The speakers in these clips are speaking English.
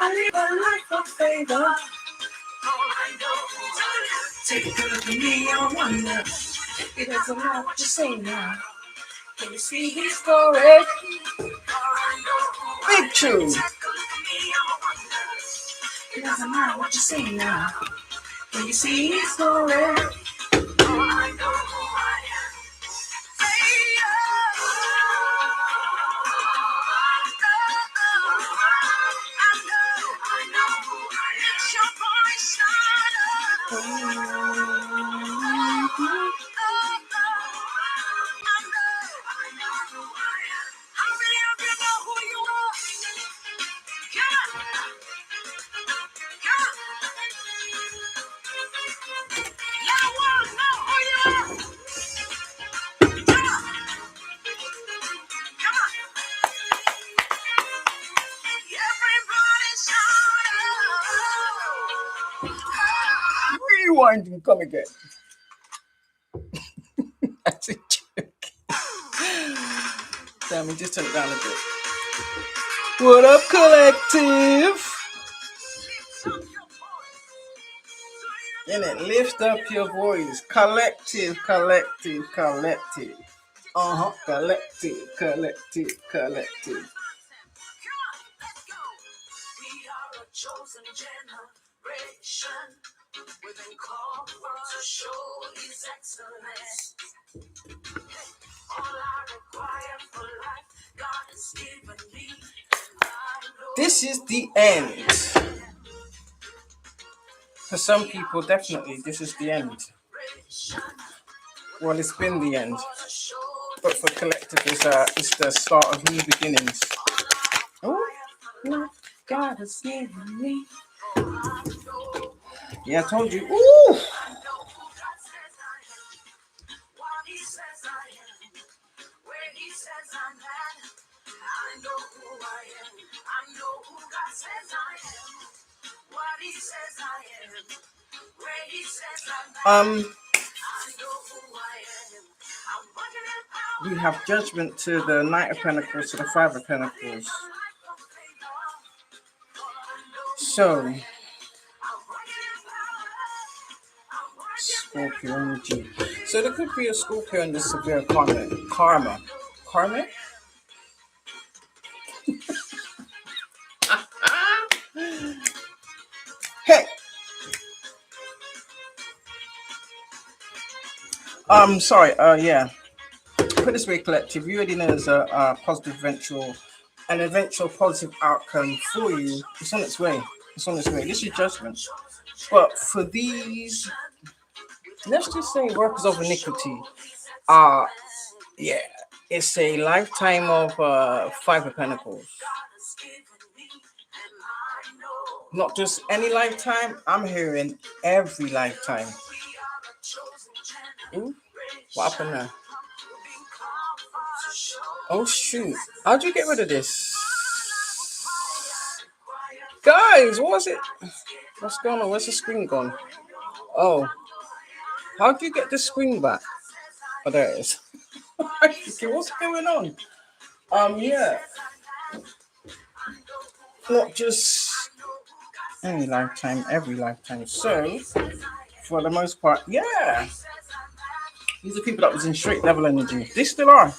live a life of favor. All I know, take a look at me, I wonder. It doesn't matter what you say now. Can you see his glory? Big tune. It doesn't matter what you say now. Can you see his glory? All I know who I am. Rewind and come again. That's a joke. Damn, we just turn it down a bit. What up, collective? Innit? Lift up your voice. Collective, collective, collective. Collective, collective, collective. We are a chosen generation. We've been called to show His excellence. All I require for life, God has given me. This is the end. For some people, definitely, this is the end. Well, it's been the end. But for collective, it's the start of new beginnings. Oh, no, God has given me. Yeah, I told you. Ooh. We have judgment to the Knight of Pentacles, to the Five of Pentacles. So, Scorpio energy. So there could be a Scorpio in the severe karma. Karma? Hey! Sorry, yeah. Put this way, collective, you already know there's a positive an eventual positive outcome for you. It's on its way. It's on its way. This is judgment. But for these, let's just say workers of iniquity, yeah, it's a lifetime of Five of Pentacles. Not just any lifetime, I'm hearing every lifetime. Ooh, what happened there? Oh shoot, how'd you get rid of this? Guys, what was it? What's going on? Where's the screen gone? Oh, how'd you get the screen back? Oh, there it is. Okay, what's going on? Yeah. Not just any lifetime, every lifetime. So, for the most part, yeah. These are people that was in straight level energy. They still are.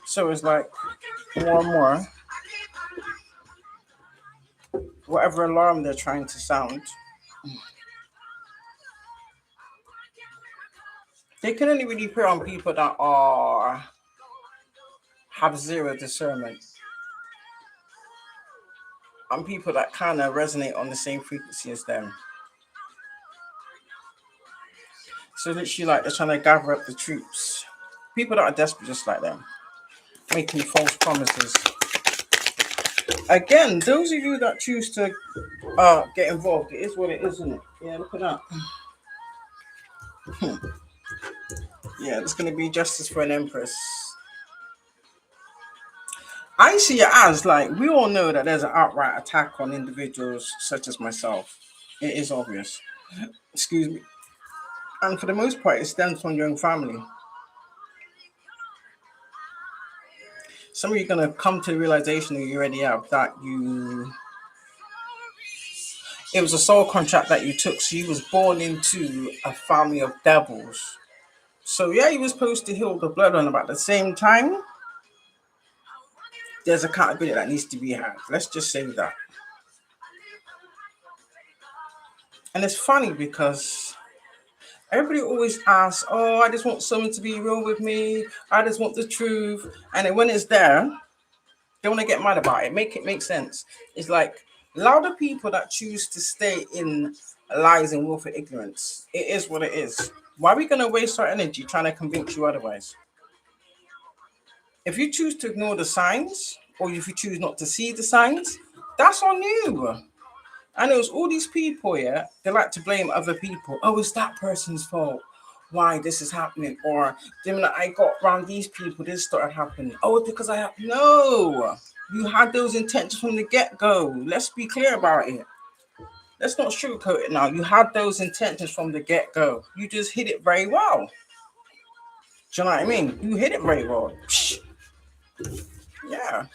So it's like more and more. Whatever alarm they're trying to sound, they can only really put on people that have zero discernment. And people that kind of resonate on the same frequency as them. So literally like they're trying to gather up the troops. People that are desperate just like them. Making false promises. Again, those of you that choose to get involved, it is what it is, isn't it? Yeah, look at that. Yeah, there's going to be justice for an empress. I see it as like, we all know that there's an outright attack on individuals such as myself. It is obvious. Excuse me. And for the most part, it stems from your own family. Some of you are gonna come to the realization that you already have that it was a soul contract that you took. So you was born into a family of devils. So yeah, you was supposed to heal the bloodline, but at the same time, there's accountability that needs to be had. Let's just say that. And it's funny because everybody always asks, "Oh, I just want someone to be real with me. I just want the truth." And then when it's there, they want to get mad about it. Make it make sense. It's like allow the people that choose to stay in lies and willful ignorance. It is what it is. Why are we going to waste our energy trying to convince you otherwise? If you choose to ignore the signs, or if you choose not to see the signs, that's on you. And it was all these people, yeah, they like to blame other people. Oh, it's that person's fault. Why this is happening? Or the minute I got around these people, this started happening. Oh, it's because I have no. You had those intentions from the get-go. Let's be clear about it. Let's not sugarcoat it now. You had those intentions from the get-go. You just hit it very well. Do you know what I mean? You hit it very well. Yeah.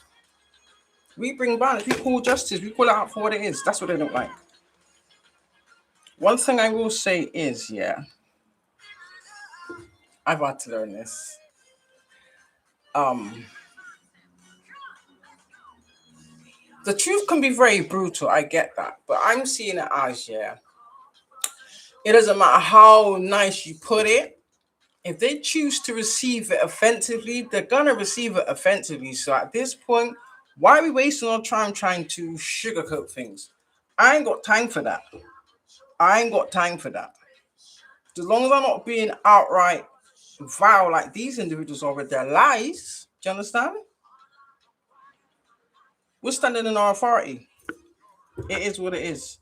We bring balance. We call justice. We call it out for what it is. That's what they don't like. One thing I will say is, yeah, I've had to learn this. Um, the truth can be very brutal. I get that, but I'm seeing it as, yeah, it doesn't matter how nice you put it. If they choose to receive it offensively, they're gonna receive it offensively. So at this point, why are we wasting our time trying to sugarcoat things? I ain't got time for that. I ain't got time for that. As long as I'm not being outright vile like these individuals are with their lies, do you understand? We're standing in our authority. It is what it is.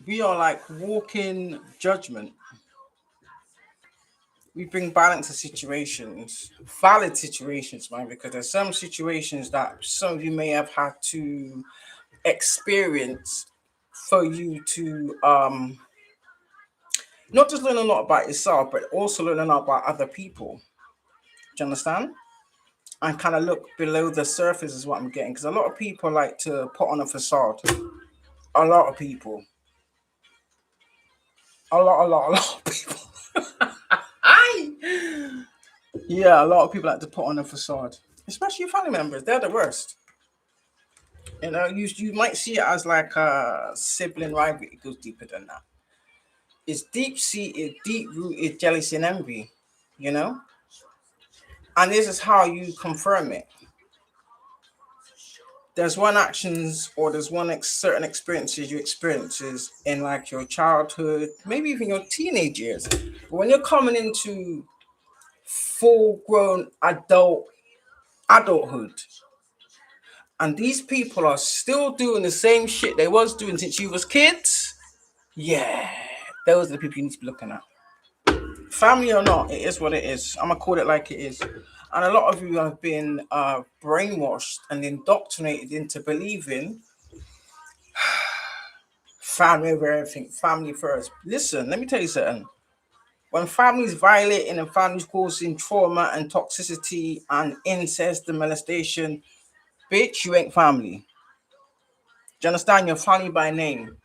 We are like walking judgment. We bring balance to situations, valid situations, man, because there's some situations that some of you may have had to experience for you to not just learn a lot about yourself, but also learn a lot about other people. Do you understand? And kind of look below the surface is what I'm getting. Because a lot of people like to put on a facade. A lot of people. A lot of people. Aye. Yeah, a lot of people like to put on a facade. Especially your family members. They're the worst. You know, you might see it as like a sibling rivalry. It goes deeper than that. It's deep seated, deep rooted jealousy and envy, you know? And this is how you confirm it. There's one actions or there's one certain experiences you experiences in like your childhood, maybe even your teenage years. But when you're coming into full grown adulthood, and these people are still doing the same shit they was doing since you was kids, yeah, those are the people you need to be looking at. Family or not, it is what it is. I'm gonna call it like it is. And a lot of you have been brainwashed and indoctrinated into believing family over everything, family first. Listen, let me tell you something. When families violating and families causing trauma and toxicity and incest and molestation, bitch, you ain't family. Do you understand? You're family by name,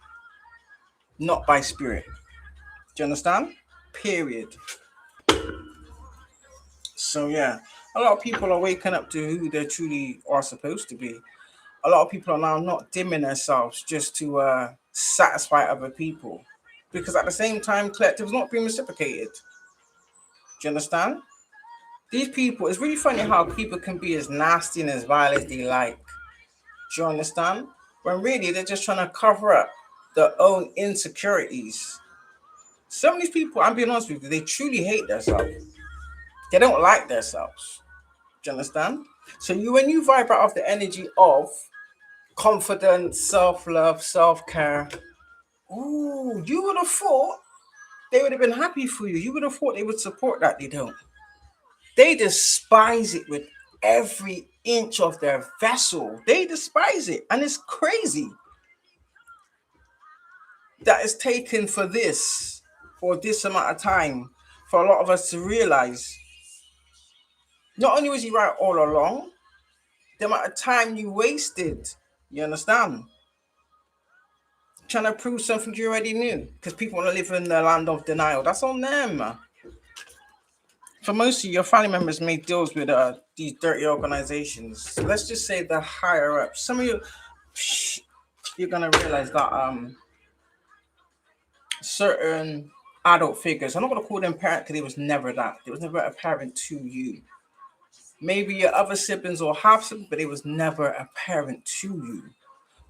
not by spirit. Do you understand? Period. So yeah, a lot of people are waking up to who they truly are supposed to be. A lot of people are now not dimming themselves just to satisfy other people, because at the same time, collective is not being reciprocated. Do you understand? These people, it's really funny how people can be as nasty and as vile as they like. Do you understand? When really they're just trying to cover up their own insecurities. Some of these people, I'm being honest with you, they truly hate themselves. They don't like themselves. Do you understand? So when you vibrate off the energy of confidence, self-love, self-care, ooh, you would have thought they would have been happy for you. You would have thought they would support that. They don't. They despise it with every inch of their vessel. They despise it. And it's crazy. that is taken for this or this amount of time for a lot of us to realize. Not only was he right all along, the amount of time you wasted, you understand? Trying to prove something you already knew because people want to live in the land of denial. That's on them. For most of your family members made deals with these dirty organizations. Let's just say the higher up. Some of you, you're gonna realize that certain adult figures. I'm not gonna call them parent because it was never that. It was never a parent to you. Maybe your other siblings or half siblings, but it was never a parent to you.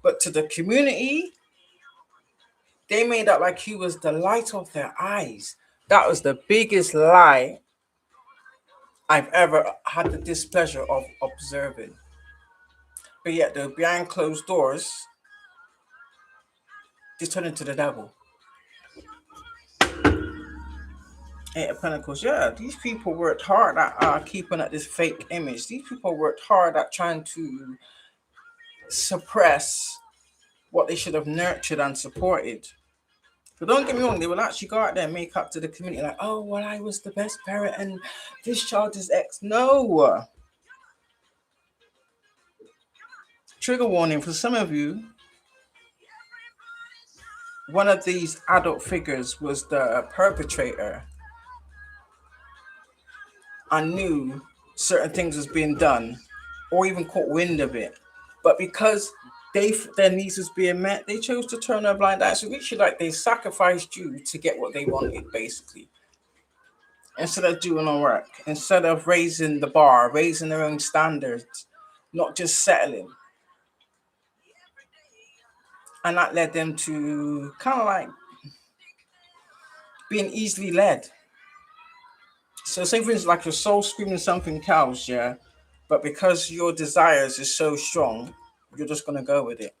But to the community, they made out like he was the light of their eyes. That was the biggest lie I've ever had the displeasure of observing. But yet, the behind closed doors, they turn into the devil. Eight of Pentacles, yeah, these people worked hard at keeping up this fake image. These people worked hard at trying to suppress what they should have nurtured and supported. But don't get me wrong, they will actually go out there and make up to the community like, oh, well, I was the best parent and this child is X. No. Trigger warning for some of you. One of these adult figures was the perpetrator and knew certain things was being done or even caught wind of it. But because their needs was being met, they chose to turn a blind eye. So literally like they sacrificed you to get what they wanted, basically. Instead of doing all work, instead of raising the bar, raising their own standards, not just settling. And that led them to kind of like being easily led. So say for instance, like your soul screaming something else, yeah, but because your desires is so strong, you're just gonna go with it.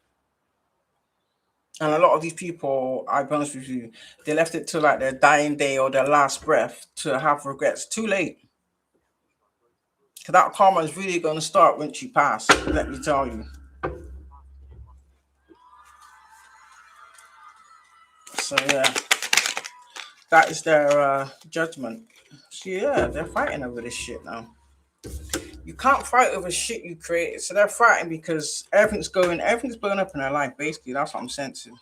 And a lot of these people, I'll be honest with you, they left it to like their dying day or their last breath to have regrets. Too late. Because that karma is really going to start once you pass, let me tell you. So yeah, that is their judgment. So yeah, they're fighting over this shit now. You can't fight over shit you created. So they're fighting because everything's blowing up in their life, basically. That's what I'm sensing.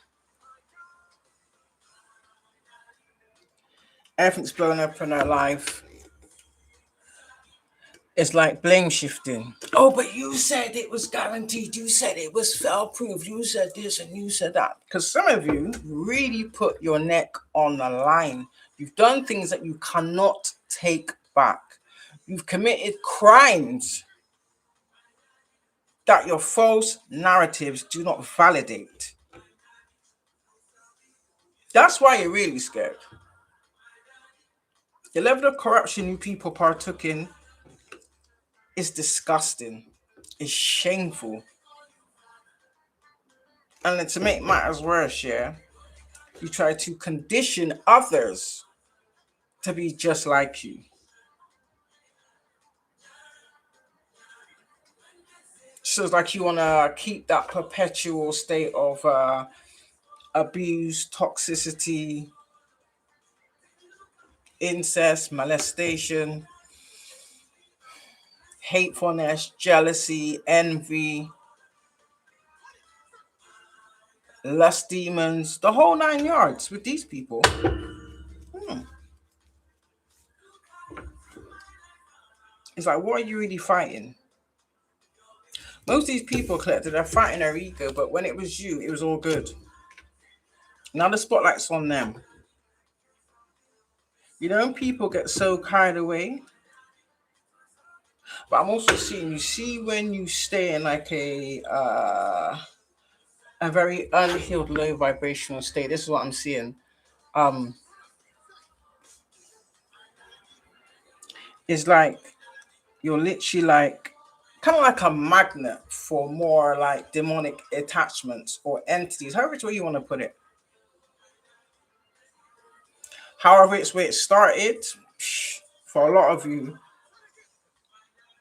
Everything's blowing up in their life. It's like blame shifting. Oh, but you said it was guaranteed. You said it was fail proof. You said this and you said that. Because some of you really put your neck on the line. You've done things that you cannot take back. You've committed crimes that your false narratives do not validate. That's why you're really scared. The level of corruption you people partook in is disgusting. It's shameful. And then to make matters worse, yeah, you try to condition others to be just like you. So it's like you want to keep that perpetual state of abuse, toxicity, incest, molestation, hatefulness, jealousy, envy, lust demons, the whole 9 yards with these people. It's like, what are you really fighting? Most of these people collected are fighting their ego, but when it was you, it was all good. Now the spotlight's on them. You know, people get so carried away. But I'm also seeing, you see, when you stay in like a very unhealed, low vibrational state. This is what I'm seeing. It's like you're literally like kind of like a magnet for more like demonic attachments or entities, however it's way you want to put it. However, it's where it started. For a lot of you,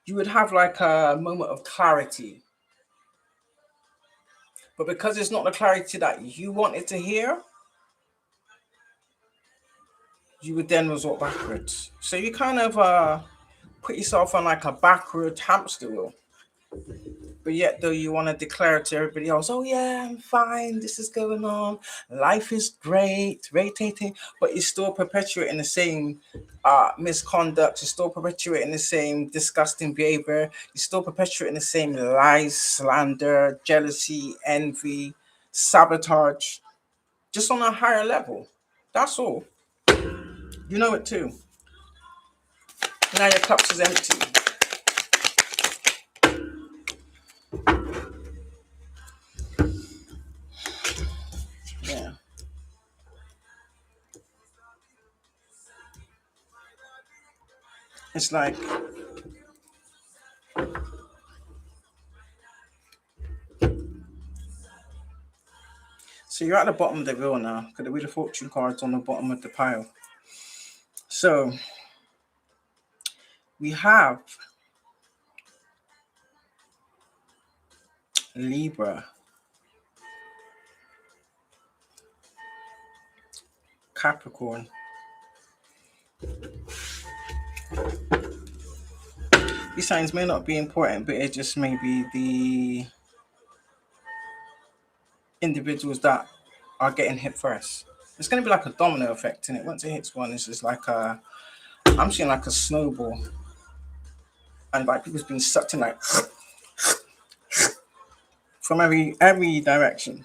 you would have like a moment of clarity. But because it's not the clarity that you wanted to hear, you would then resort backwards. So you kind of put yourself on like a backward hamster wheel. But yet, though, you want to declare to everybody else, oh, yeah, I'm fine. This is going on. Life is great, rotating. But you're still perpetuating the same misconduct. You're still perpetuating the same disgusting behavior. You're still perpetuating the same lies, slander, jealousy, envy, sabotage, just on a higher level. That's all. You know it too. Now your cup is empty. Yeah. It's like, so you're at the bottom of the wheel now because the Wheel of Fortune card's on the bottom of the pile. So we have Libra, Capricorn. These signs may not be important, but it just may be the individuals that are getting hit first. It's going to be like a domino effect, and it once it hits one, it's just like I'm seeing like a snowball, and like people's being sucked in like from every direction.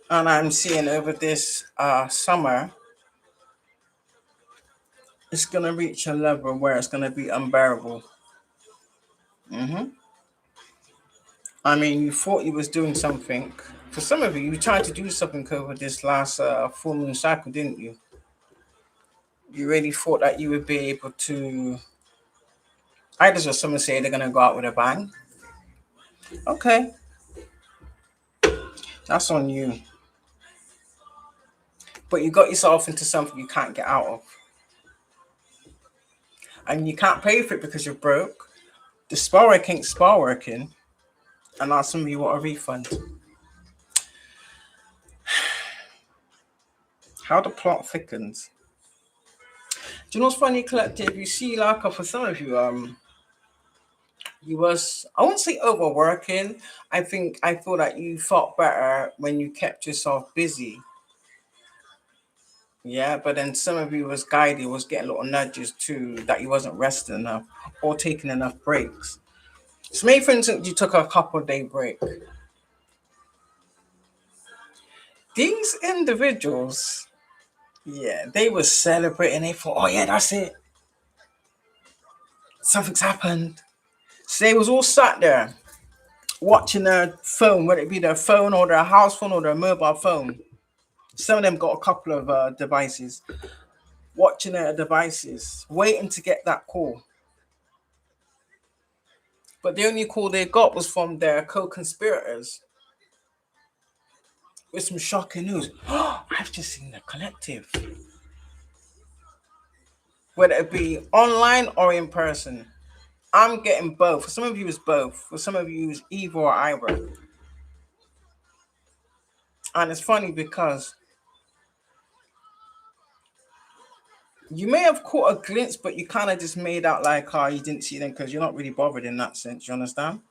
And I'm seeing over this summer, it's gonna reach a level where it's gonna be unbearable. I mean, you thought you was doing something. For some of you, you tried to do something over this last full moon cycle, didn't you? You really thought that you would be able to. I just heard someone say they're gonna go out with a bang. Okay, that's on you. But you got yourself into something you can't get out of, and you can't pay for it because you're broke. The spell work ain't spell working, and now some of you want a refund. How the plot thickens. Do you know what's funny, collective? You see, like for some of you, you was I wouldn't say overworking. I feel that you felt better when you kept yourself busy. Yeah, but then some of you was guided, was getting little nudges too that you wasn't resting enough or taking enough breaks. So maybe for instance you took a couple day break. These individuals, yeah, they were celebrating. They thought, oh yeah, that's it. Something's happened. So they was all sat there watching their phone, whether it be their phone or their house phone or their mobile phone. Some of them got a couple of devices, watching their devices, waiting to get that call. But the only call they got was from their co-conspirators with some shocking news. Oh, I've just seen the collective. Whether it be online or in person. I'm getting both. For some of you, it's both. For some of you, it's either or either. And it's funny because you may have caught a glimpse, but you kind of just made out like, oh, you didn't see them because you're not really bothered in that sense. You understand?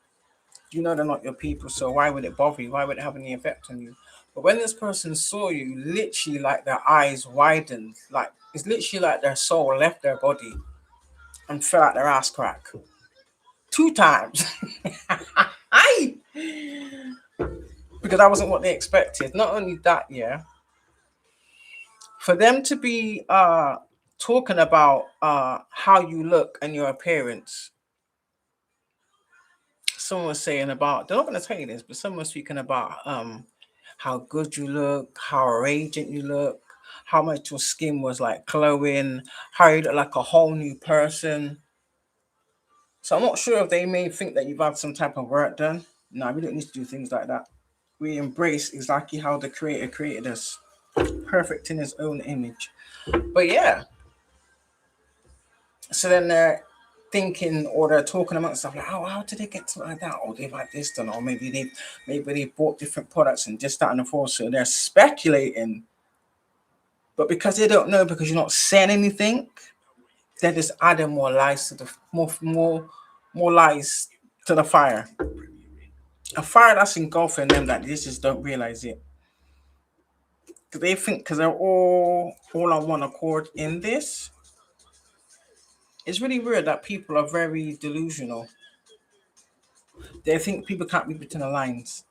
You know they're not your people, so why would it bother you? Why would it have any effect on you? But when this person saw you, literally like their eyes widened, like it's literally like their soul left their body and fell out their ass crack. 2 times. I because that wasn't what they expected. Not only that, yeah. For them to be talking about how you look and your appearance. Someone was saying about, they're not going to tell you this, but someone was speaking about how good you look, how radiant you look, how much your skin was like glowing, how you look like a whole new person. So I'm not sure if they may think that you've had some type of work done. No, we don't need to do things like that. We embrace exactly how the creator created us, perfect in his own image. But yeah. So then thinking, or they're talking amongst stuff like, oh, how did they get to like that? Or they've had this done, or maybe they bought different products and just that and the fourth. So they're speculating. But because they don't know, because you're not saying anything, they're just adding more lies to the more lies to the fire. A fire that's engulfing them that they just don't realize it. Because they think because they're all on one accord in this. It's really weird that people are very delusional. They think people can't read between the lines.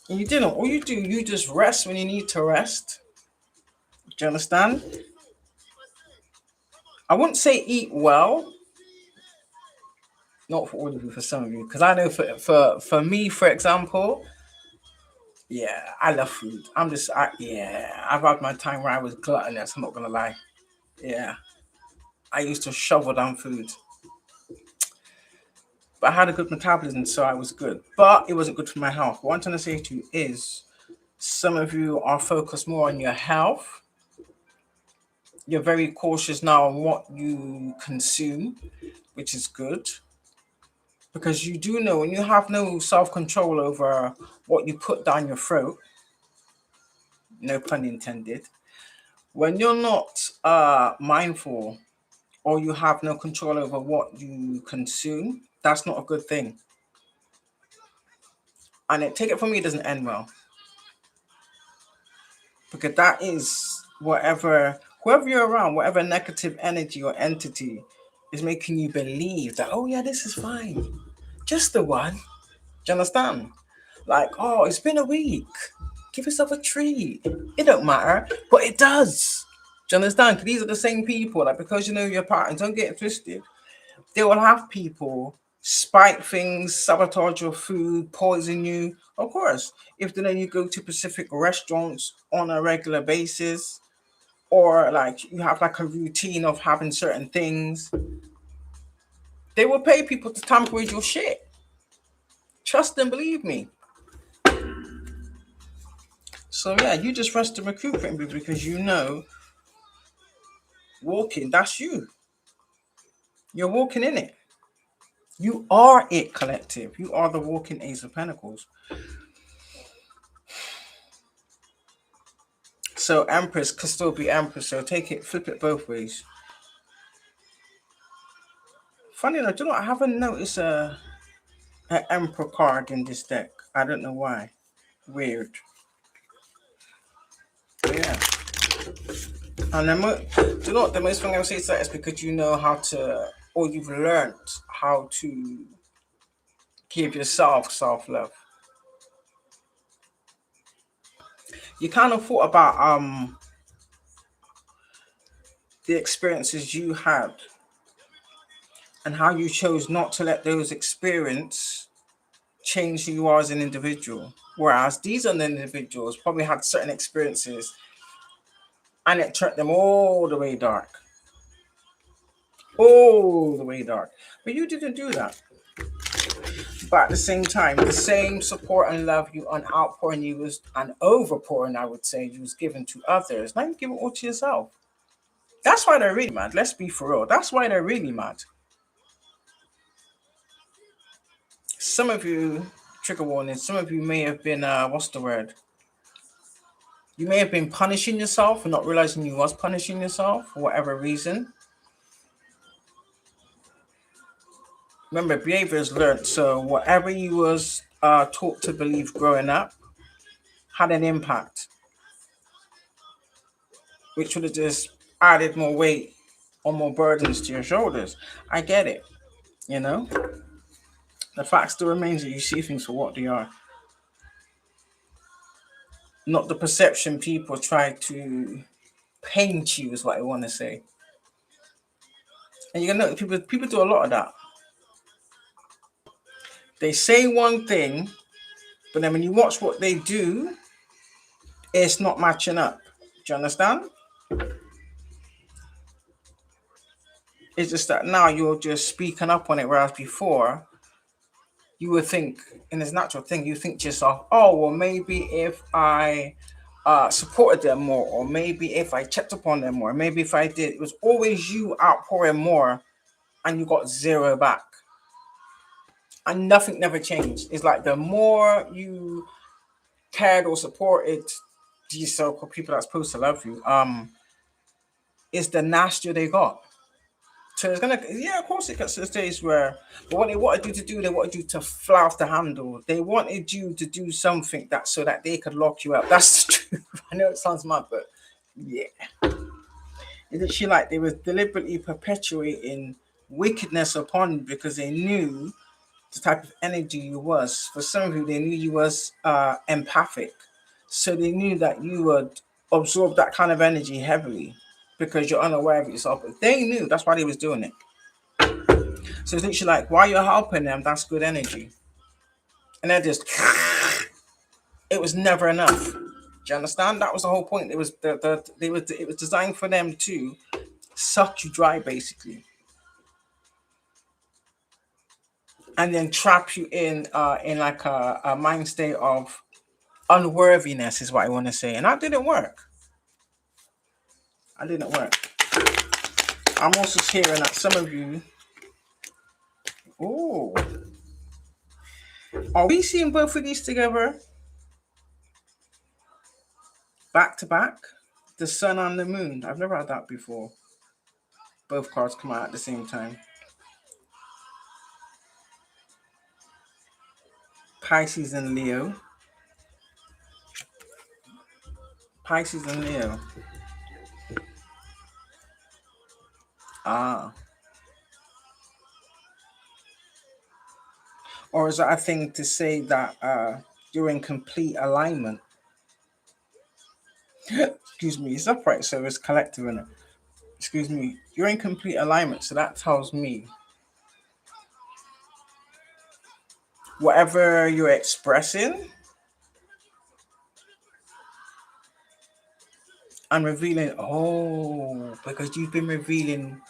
And you didn't. All you do, you just rest when you need to rest. Do you understand? I wouldn't say eat well. Not for all of you, for some of you. Because I know for me, for example, yeah, I love food. I've had my time where I was gluttonous, I'm not gonna lie. Yeah. I used to shovel down food. But I had a good metabolism, so I was good. But it wasn't good for my health. What I'm trying to say to you is some of you are focused more on your health. You're very cautious now on what you consume, which is good. Because you do know when you have no self-control over what you put down your throat, no pun intended, when you're not mindful or you have no control over what you consume, that's not a good thing. And take it from me, it doesn't end well. Because that is whoever you're around, whatever negative energy or entity is making you believe that, oh yeah, this is fine. Just the one. Do you understand? Like, oh, it's been a week. Give yourself a treat. It don't matter, but it does. Do you understand? Because these are the same people. Like, because you know your pattern, don't get it twisted. They will have people spike things, sabotage your food, poison you. Of course, if they know you go to specific restaurants on a regular basis, or like you have like a routine of having certain things, they will pay people to tamper with your shit. Trust and believe me. So yeah, you just rest and recuperate because you know walking, that's you. You're walking in it. You are it, collective. You are the walking Ace of Pentacles. So Empress could still be Empress. So flip it both ways. Funny enough, do you know, I haven't noticed an Emperor card in this deck. I don't know why. Weird. Yeah. And do you know what the most thing I would say to that is because you know how to, or you've learned how to give yourself self-love. You kind of thought about the experiences you had and how you chose not to let those experiences change who you are as an individual. Whereas these other individuals probably had certain experiences and it turned them all the way dark. All the way dark. But you didn't do that. But at the same time, the same support and love you and outpouring you was an overpouring, I would say, you was given to others. Now you give it all to yourself. That's why they're really mad. Let's be for real. That's why they're really mad. Some of you, trigger warning, some of you may have been, what's the word? You may have been punishing yourself and not realizing you was punishing yourself for whatever reason. Remember, behavior is learned. So whatever you was taught to believe growing up had an impact, which would have just added more weight or more burdens to your shoulders. I get it. You know, the fact still remains that you see things for what they are, not the perception people try to paint you, is what I want to say. And you know, people do a lot of that. They say one thing, but then when you watch what they do, it's not matching up. Do you understand? It's just that now you're just speaking up on it, whereas before you would think, in this natural thing, you think to yourself, oh, well, maybe if I supported them more, or maybe if I checked upon them more, maybe if I did, it was always you outpouring more and you got zero back. And nothing never changed. It's like the more you cared or supported these so-called people that's supposed to love you, is the nastier they got. So it's gonna, yeah, of course it gets to the stage where, but what they wanted you to do, they wanted you to fly off the handle. They wanted you to do something that so that they could lock you up. That's the truth. I know it sounds mad, but yeah, it's literally like they were deliberately perpetuating wickedness upon you because they knew the type of energy you was. For some of you, they knew you was empathic, so they knew that you would absorb that kind of energy heavily because you're unaware of yourself. But they knew that's why they was doing it. So it's literally like while you're helping them, that's good energy, and they're just. It was never enough. Do you understand? That was the whole point. It was it was designed for them to suck you dry, basically, and then trap you in like a mind state of unworthiness is what I want to say, and that didn't work. I didn't work. I'm also hearing that some of you. Oh, are we seeing both of these together, back to back? The sun and the moon. I've never had that before. Both cards come out at the same time. Pisces and Leo. Pisces and Leo. Ah. Or is that a thing to say that you're in complete alignment? Excuse me, it's upright, so it's collective in it. Excuse me, you're in complete alignment, so that tells me whatever you're expressing and revealing, oh, because you've been revealing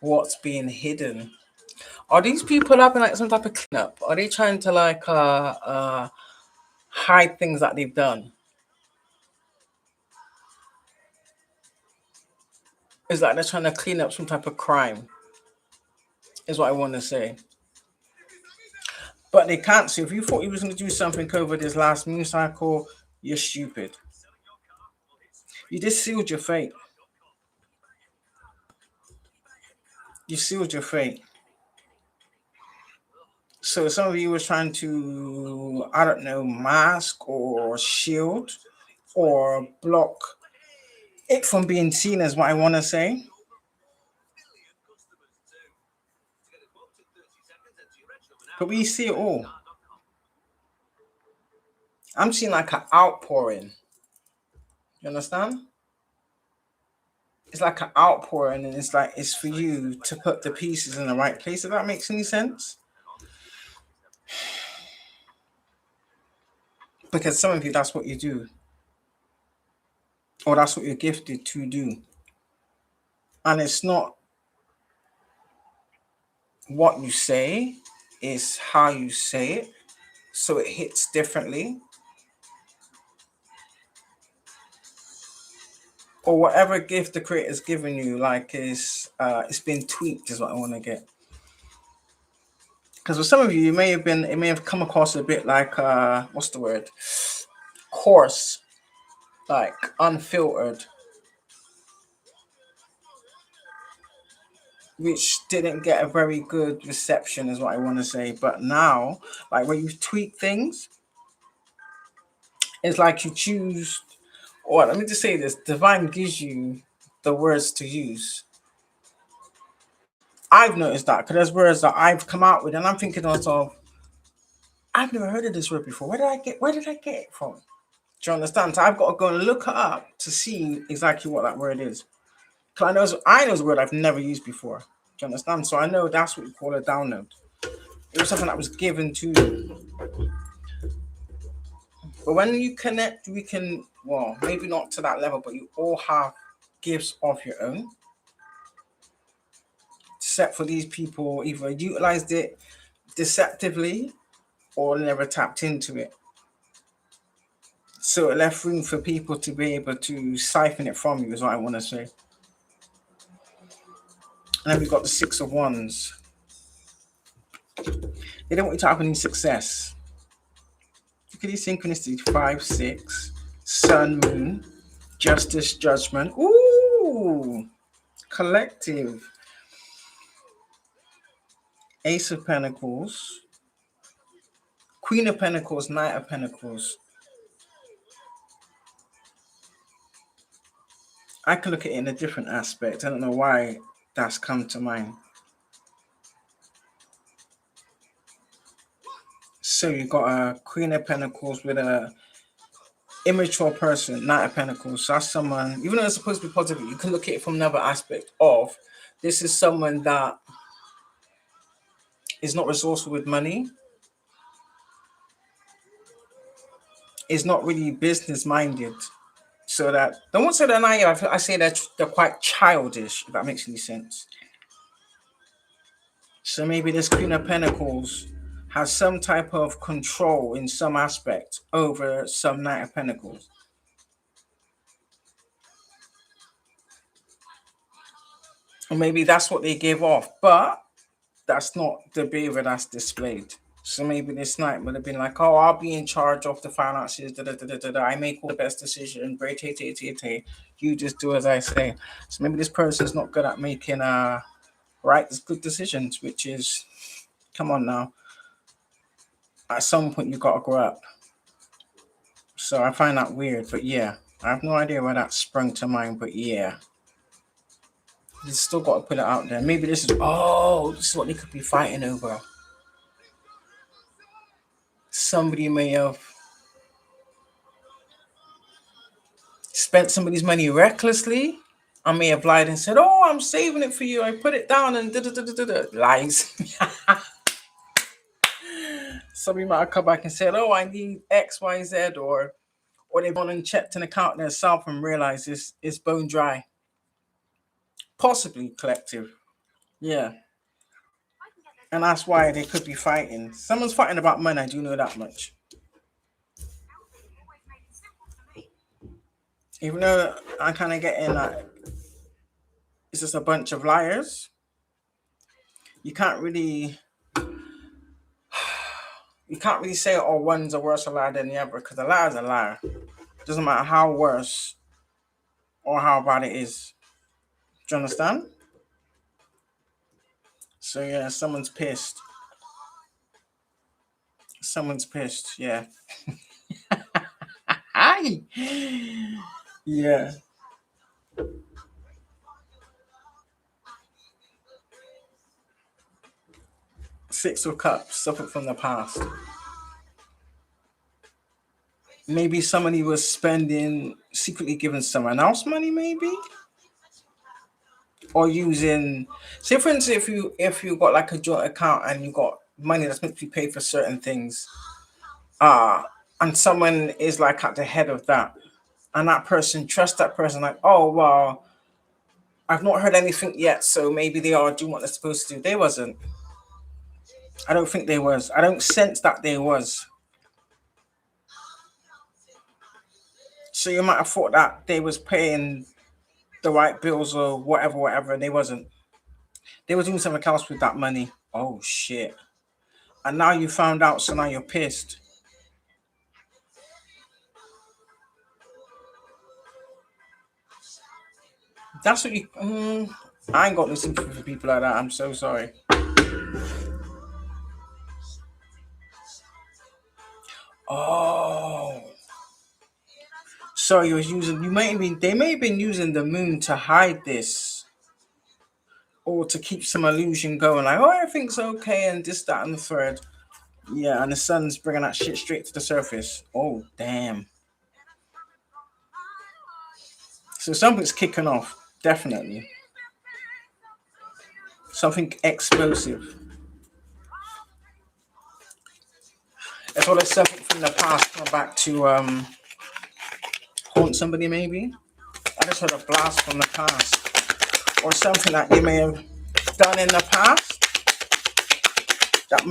what's being hidden. Are these people having like some type of cleanup? Are they trying to like hide things that they've done? It's like they're trying to clean up some type of crime, is what I want to say. But they can't. So if you thought you was going to do something over this last moon cycle, you're stupid. You just sealed your fate. You sealed your fate. So some of you were trying to, I don't know, mask or shield or block it from being seen, as what I want to say. But we see it all. I'm seeing like an outpouring. You understand? It's like an outpouring, and it's like it's for you to put the pieces in the right place. If that makes any sense. Because some of you, that's what you do, or that's what you're gifted to do. And it's not what you say, it's how you say it. So it hits differently. Or whatever gift the creator's given you, like is it's been tweaked, is what I want to get. Because for some of you, it may have come across a bit like what's the word? Coarse, like unfiltered, which didn't get a very good reception, is what I want to say. But now, like when you tweak things, it's like you choose, or let me just say this: divine gives you the words to use. I've noticed that because there's words that I've come out with, and I'm thinking to myself, I've never heard of this word before. Where did I get it from? Do you understand? So I've got to go and look it up to see exactly what that word is. Because I know it's a word I've never used before. Do you understand? So I know that's what you call a download. It was something that was given to you. But when you connect, we can, well, maybe not to that level, but you all have gifts of your own. Except for these people, either utilized it deceptively or never tapped into it. So it left room for people to be able to siphon it from you, is what I want to say. And then we got the Six of Wands. They don't want you to have any success. Look at these synchronicities: 5, 6, Sun, Moon, Justice, Judgment. Ooh, collective. Ace of Pentacles, Queen of Pentacles, Knight of Pentacles. I can look at it in a different aspect. I don't know why that's come to mind. So you got a Queen of Pentacles with a immature person, Knight of Pentacles. So that's someone, even though it's supposed to be positive, you can look at it from another aspect of this is someone that is not resourceful with money, is not really business minded. So that, I won't say they're naive, I say that they're quite childish, if that makes any sense. So maybe this Queen of Pentacles has some type of control in some aspect over some Knight of Pentacles. Or maybe that's what they give off, but that's not the behavior that's displayed. So maybe this Knight would have been like, oh, I'll be in charge of the finances, I make all the best decisions, you just do as I say. So maybe this person's not good at making good decisions, which is, come on now. At some point, you got to grow up. So I find that weird, but yeah. I have no idea where that sprung to mind, but yeah. You still got to put it out there. Maybe this is what they could be fighting over. Somebody may have spent somebody's money recklessly. I may have lied and said, oh, I'm saving it for you. I put it down and lies. Somebody might have come back and said, oh, I need X, Y, Z, or they've gone and checked an account themselves and realized it's bone dry. Possibly collective. Yeah. And that's why they could be fighting. Someone's fighting about money, I do know that much. Even though I kind of get in that it's just a bunch of liars. You can't really say, oh, one's a worse liar than the other, because a liar is a liar. It doesn't matter how worse or how bad it is. Do you understand? So yeah, someone's pissed. Yeah. Yeah. Six of Cups, suffered from the past. Maybe somebody was secretly giving someone else money, maybe, or using. Say, for instance, if you got like a joint account and you got money that's meant to be paid for certain things, and someone is like at the head of that, and that person trusts that person, like, oh well, I've not heard anything yet, so maybe they are doing what they're supposed to do. They wasn't. I don't think they was. I don't sense that they was. So you might have thought that they was paying the right bills or whatever, and they wasn't. They were doing something else with that money. Oh shit. And now you found out, so now you're pissed. That's what you. I ain't got no sympathy for people like that. I'm so sorry. Oh. So you was using. They may have been using the moon to hide this, or to keep some illusion going. Like, oh, everything's okay, and this, that, and the third. Yeah, and the sun's bringing that shit straight to the surface. Oh, damn. So something's kicking off, definitely. Something explosive. As well as something from the past come back to haunt somebody, maybe. I just heard a blast from the past. Or something that you may have done in the past that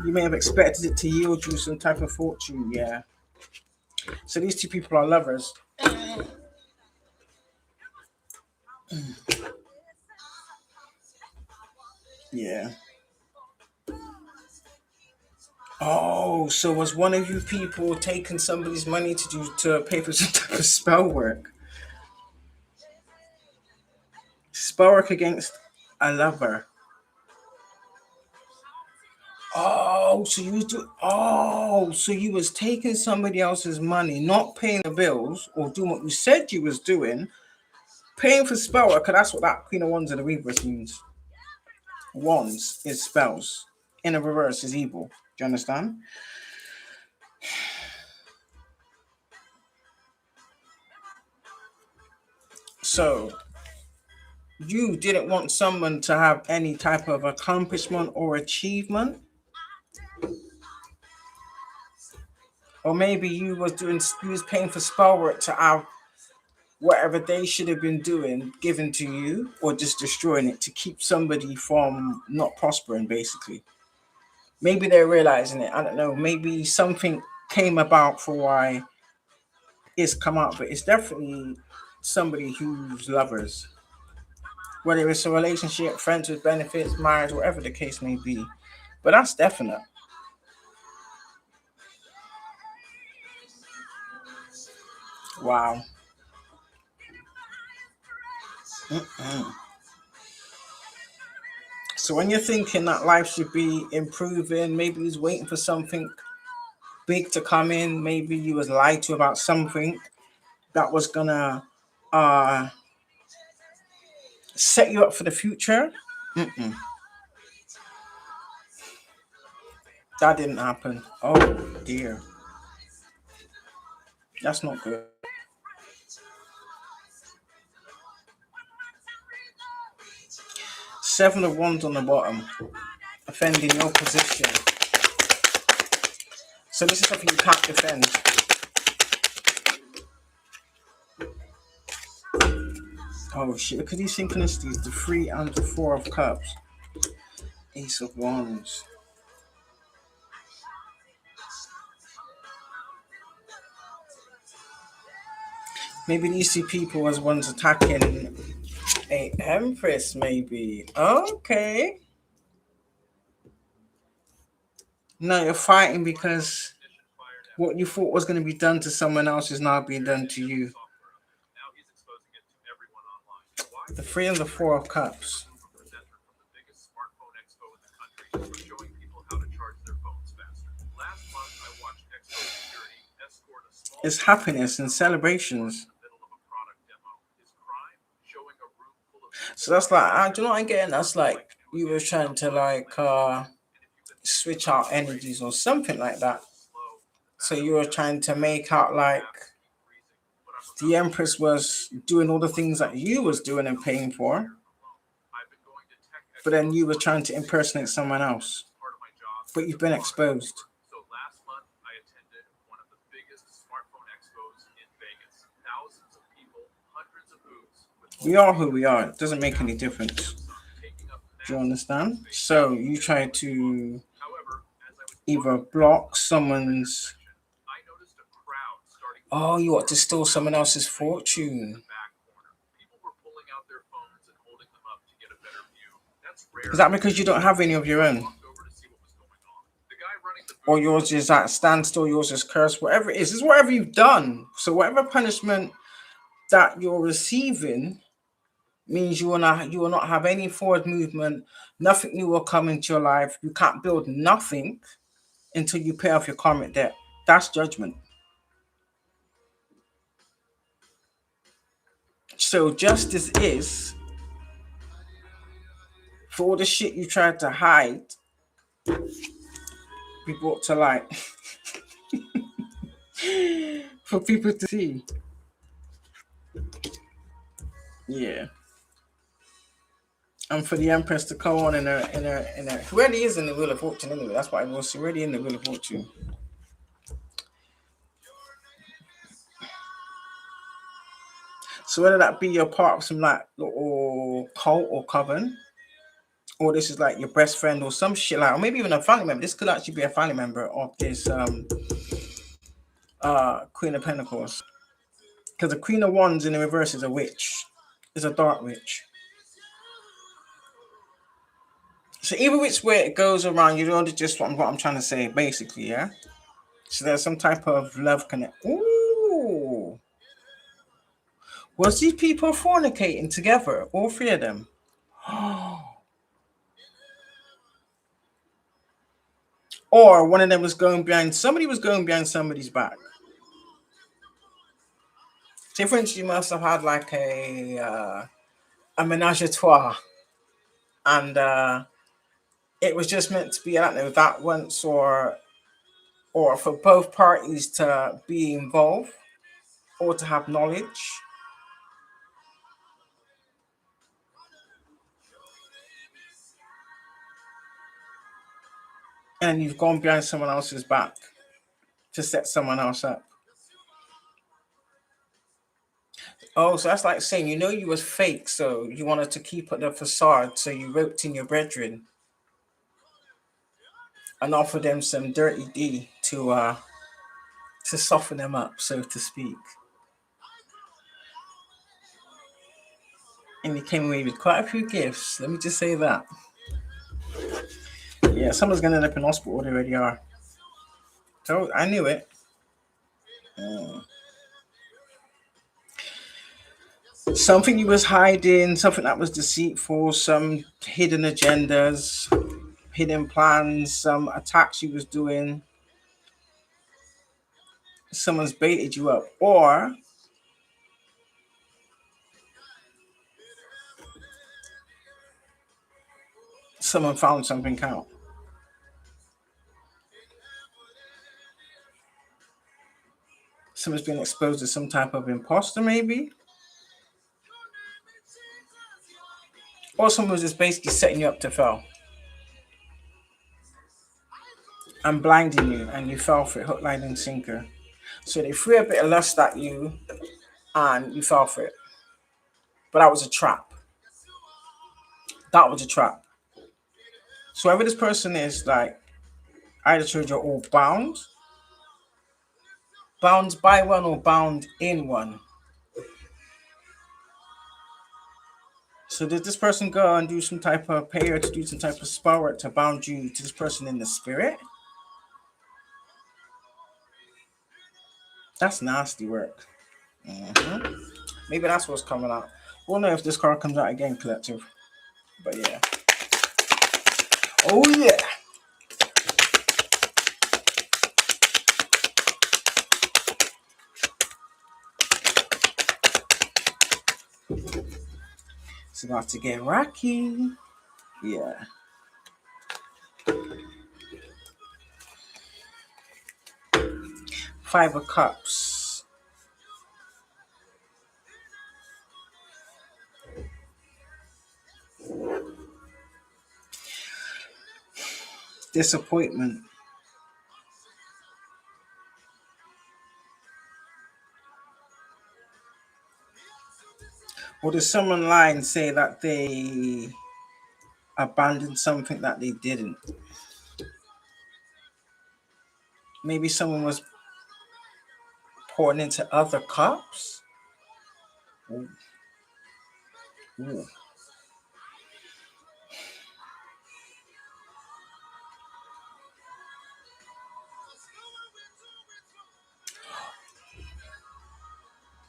you may have expected it to yield you some type of fortune, yeah. So these two people are lovers. Yeah. Oh, so was one of you people taking somebody's money to pay for some type of spell work? Spell work against a lover. So you was taking somebody else's money, not paying the bills or doing what you said you was doing, paying for spell work, 'cause that's what that Queen of Wands in the reverse means. Wands is spells. In the reverse is evil. Do you understand? So you didn't want someone to have any type of accomplishment or achievement. Or maybe you was paying for spell work to have whatever they should have been doing given to you, or just destroying it to keep somebody from not prospering, basically. Maybe they're realizing it. I don't know. Maybe something came about for why it's come out, but it's definitely somebody who's lovers. Whether it's a relationship, friends with benefits, marriage, whatever the case may be. But that's definite. Wow. Mm-mm. So when you're thinking that life should be improving, maybe he's waiting for something big to come in. Maybe you was lied to about something that was gonna uh set you up for the future. Mm-mm. That didn't happen. Oh dear, that's not good. Seven of Wands on the bottom, offending your position. So this is something you can't defend. Oh shit, look at these synchronicities, the 3 and the 4 of Cups. Ace of Wands. Maybe these two people as one's attacking a Empress, maybe. Okay. No, you're fighting because what you thought was going to be done to someone else is now being done to you. The 3 and the 4 of Cups is happiness and celebrations. So that's like, do you know what I'm getting? That's like you were trying to switch out energies or something like that. So you were trying to make out like the Empress was doing all the things that you was doing and paying for, but then you were trying to impersonate someone else. But you've been exposed. We are who we are. It doesn't make any difference. Do you understand? So you try to either block someone's. Oh, you want to steal someone else's fortune. Is that because you don't have any of your own? Or yours is at standstill, yours is cursed, whatever it is whatever you've done. So whatever punishment that you're receiving means you will not have any forward movement, nothing new will come into your life. You can't build nothing until you pay off your karmic debt. That's judgment. So justice is for all the shit you tried to hide be brought to light for people to see. Yeah. And for the Empress to come on in her who already is in the Wheel of Fortune anyway. That's what I was already in the Wheel of Fortune. So whether that be your part of some like little cult or coven, or this is like your best friend or some shit like, or maybe even a family member. This could actually be a family member of this Queen of Pentacles. Because the Queen of Wands in the reverse is a witch. Is a dark witch. So either which way it goes around, you know just what I'm trying to say, basically, yeah? So there's some type of love connect. Ooh. Was these people fornicating together? All three of them? Or one of them was going behind, somebody was going behind somebody's back. Say, for instance, you must have had like a menage a trois, and it was just meant to be, I don't know, that once, or for both parties to be involved or to have knowledge. And you've gone behind someone else's back to set someone else up. Oh, so that's like saying, you know, you was fake, so you wanted to keep up the facade, so you roped in your brethren and offered them some dirty D to soften them up, so to speak. And you came away with quite a few gifts. Let me just say that. Yeah, someone's gonna end up in hospital. They already are. So I knew it. Something you was hiding, something that was deceitful, some hidden agendas, hidden plans, some attacks you was doing. Someone's baited you up, or someone found something out. Someone's been exposed to some type of imposter, maybe. Or someone was just basically setting you up to fail. And blinding you, and you fell for it, hook, line, and sinker. So they threw a bit of lust at you, and you fell for it. But that was a trap. That was a trap. So whoever this person is, like, either told you're all bound by one or bound in one. So did this person go and do some type of prayer to do some type of spell work to bound you to this person in the spirit? That's nasty work. Maybe that's what's coming out. We'll know if this card comes out again, collective. But yeah. Oh yeah. It's about to get rocky. Yeah. Five of Cups. Disappointment. Or does someone lie and say that they abandoned something that they didn't? Maybe someone was pouring into other cups? Ooh. Ooh.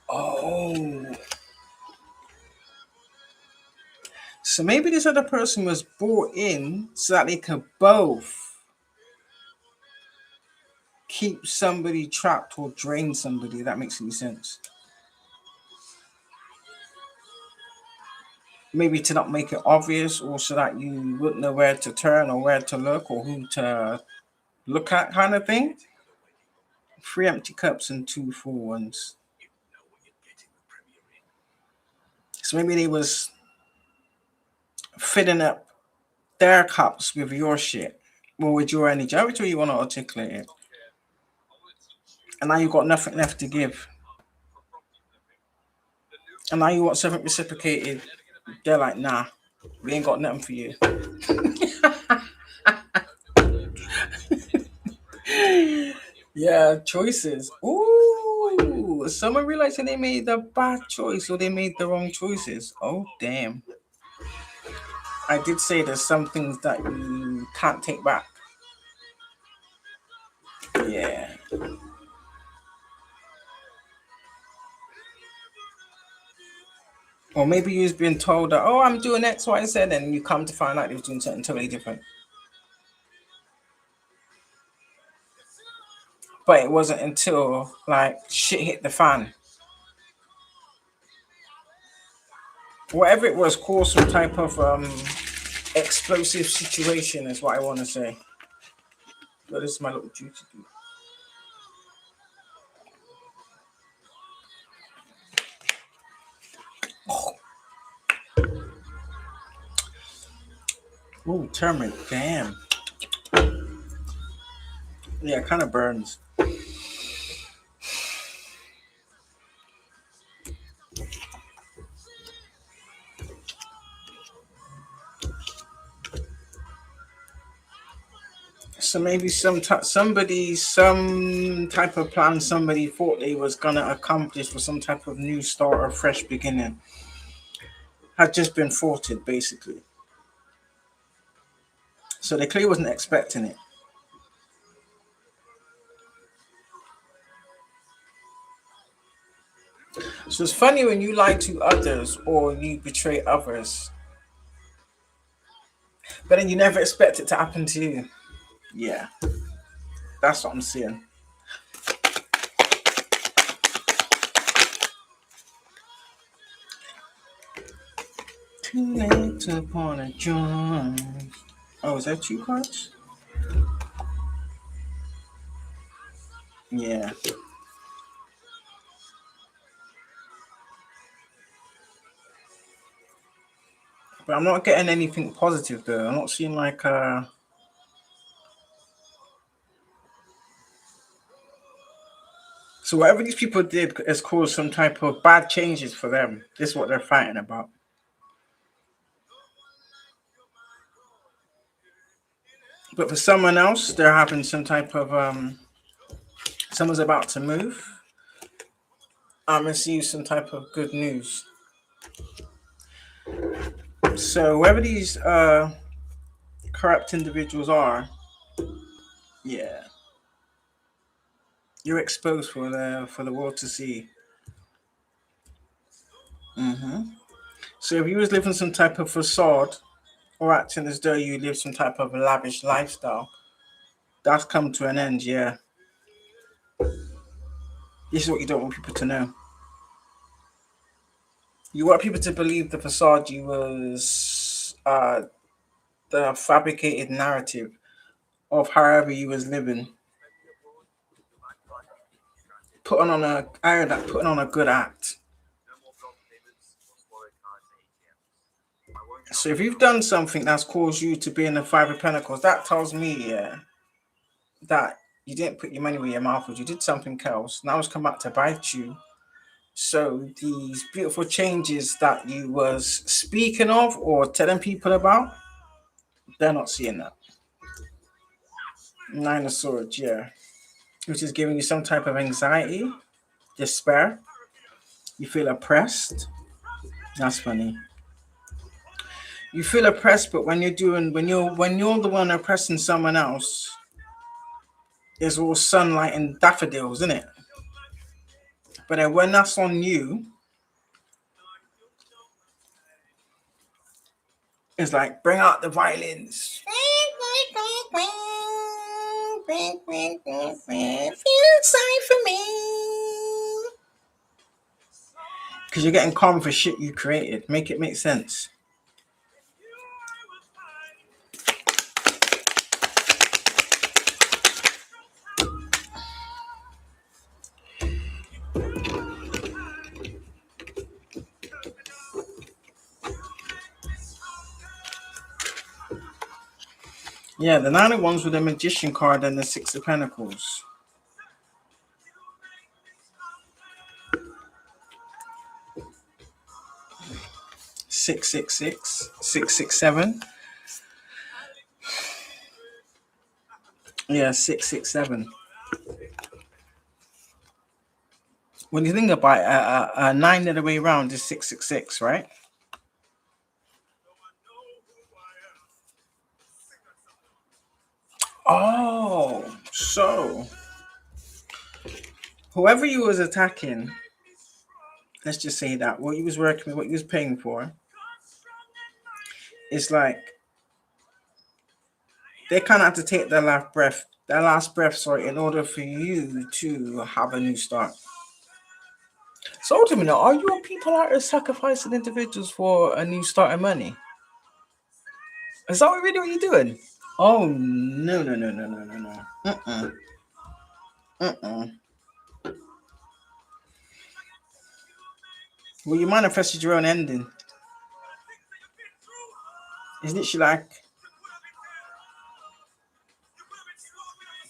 Oh. So maybe this other person was brought in so that they could both keep somebody trapped or drain somebody. If that makes any sense. Maybe to not make it obvious, or so that you wouldn't know where to turn or where to look or who to look at, kind of thing. 3 empty cups and 2 full ones. So maybe they was filling up their cups with your shit, or with your energy, however you want to articulate it. And now you've got nothing left to give. And now you want something reciprocated. They're like, nah, we ain't got nothing for you. Yeah, choices. Ooh, someone realizing they made a bad choice or they made the wrong choices. Oh, damn. I did say there's some things that you can't take back. Yeah. Or maybe you've been told that, oh, I'm doing X, Y, Z, and you come to find out you're doing something totally different. But it wasn't until like shit hit the fan. Whatever it was, caused some type of explosive situation, is what I want to say. But this is my little duty. Oh, turmeric, damn. Yeah, it kind of burns. So maybe some type of plan somebody thought they was gonna accomplish for some type of new start or fresh beginning had just been thwarted, basically. So they clearly wasn't expecting it. So it's funny when you lie to others or you betray others, but then you never expect it to happen to you. Yeah, that's what I'm seeing. Too late to apologize. Oh, is that two cards? Yeah. But I'm not getting anything positive though. I'm not seeing like so whatever these people did has caused some type of bad changes for them. This is what they're fighting about. But for someone else, they're having some type of someone's about to move. I'm receive some type of good news. So whoever these corrupt individuals are, yeah, you're exposed for the world to see. Hmm. So if you was living some type of facade or acting as though you live some type of lavish lifestyle, that's come to an end. Yeah, this is what you don't want people to know. You want people to believe the facade you was the fabricated narrative of however you was living, putting on a good act. So if you've done something that's caused you to be in the Five of Pentacles, that tells me, yeah, that you didn't put your money where your mouth was. You did something else. Now it's come back to bite you. So these beautiful changes that you was speaking of or telling people about, they're not seeing that. Nine of Swords, yeah, which is giving you some type of anxiety, despair. You feel oppressed. That's funny. You feel oppressed, but when you're the one oppressing someone else, it's all sunlight and daffodils, isn't it? But then when that's on you, it's like bring out the violins. Feel sorry for me. Because you're getting calm for shit you created. Make it make sense. Yeah, the Nine of Wands with the Magician card and the Six of Pentacles. 666, 667. Yeah, 667. When you think about it, a 9 the other way around is 666, right? Oh, so whoever you was attacking, let's just say that what you was working with, what you was paying for, it's like they kind of have to take their last breath, sorry, in order for you to have a new start. So ultimately, are your people out there sacrificing individuals for a new start of money? Is that really what you're doing? Oh no no no no no no no. Uh-uh. Uh-uh. Well, you manifested your own ending. It's literally like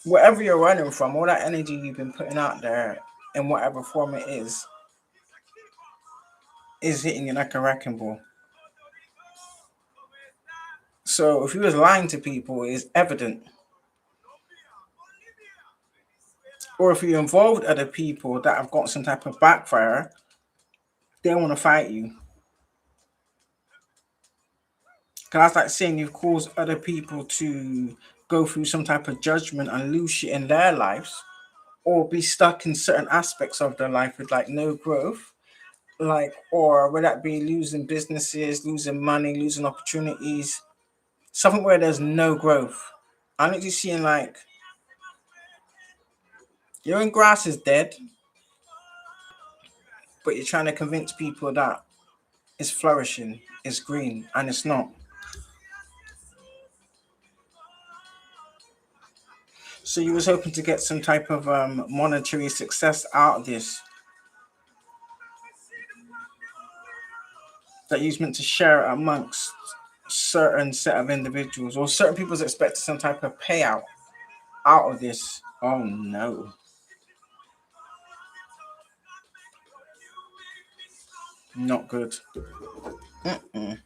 wherever you're running from, all that energy you've been putting out there in whatever form it is hitting you like a wrecking ball. So if you was lying to people, it's evident. Or if you involved other people that have got some type of backfire, they want to fight you. Because that's like saying you've caused other people to go through some type of judgment and lose shit in their lives, or be stuck in certain aspects of their life with like no growth, like, or would that be losing businesses, losing money, losing opportunities, something where there's no growth. I'm literally seeing like your own grass is dead, but you're trying to convince people that it's flourishing, it's green, and it's not. So you was hoping to get some type of monetary success out of this that you was meant to share amongst certain set of individuals, or certain people's expecting some type of payout out of this. Oh no. Not good. Mm-mm.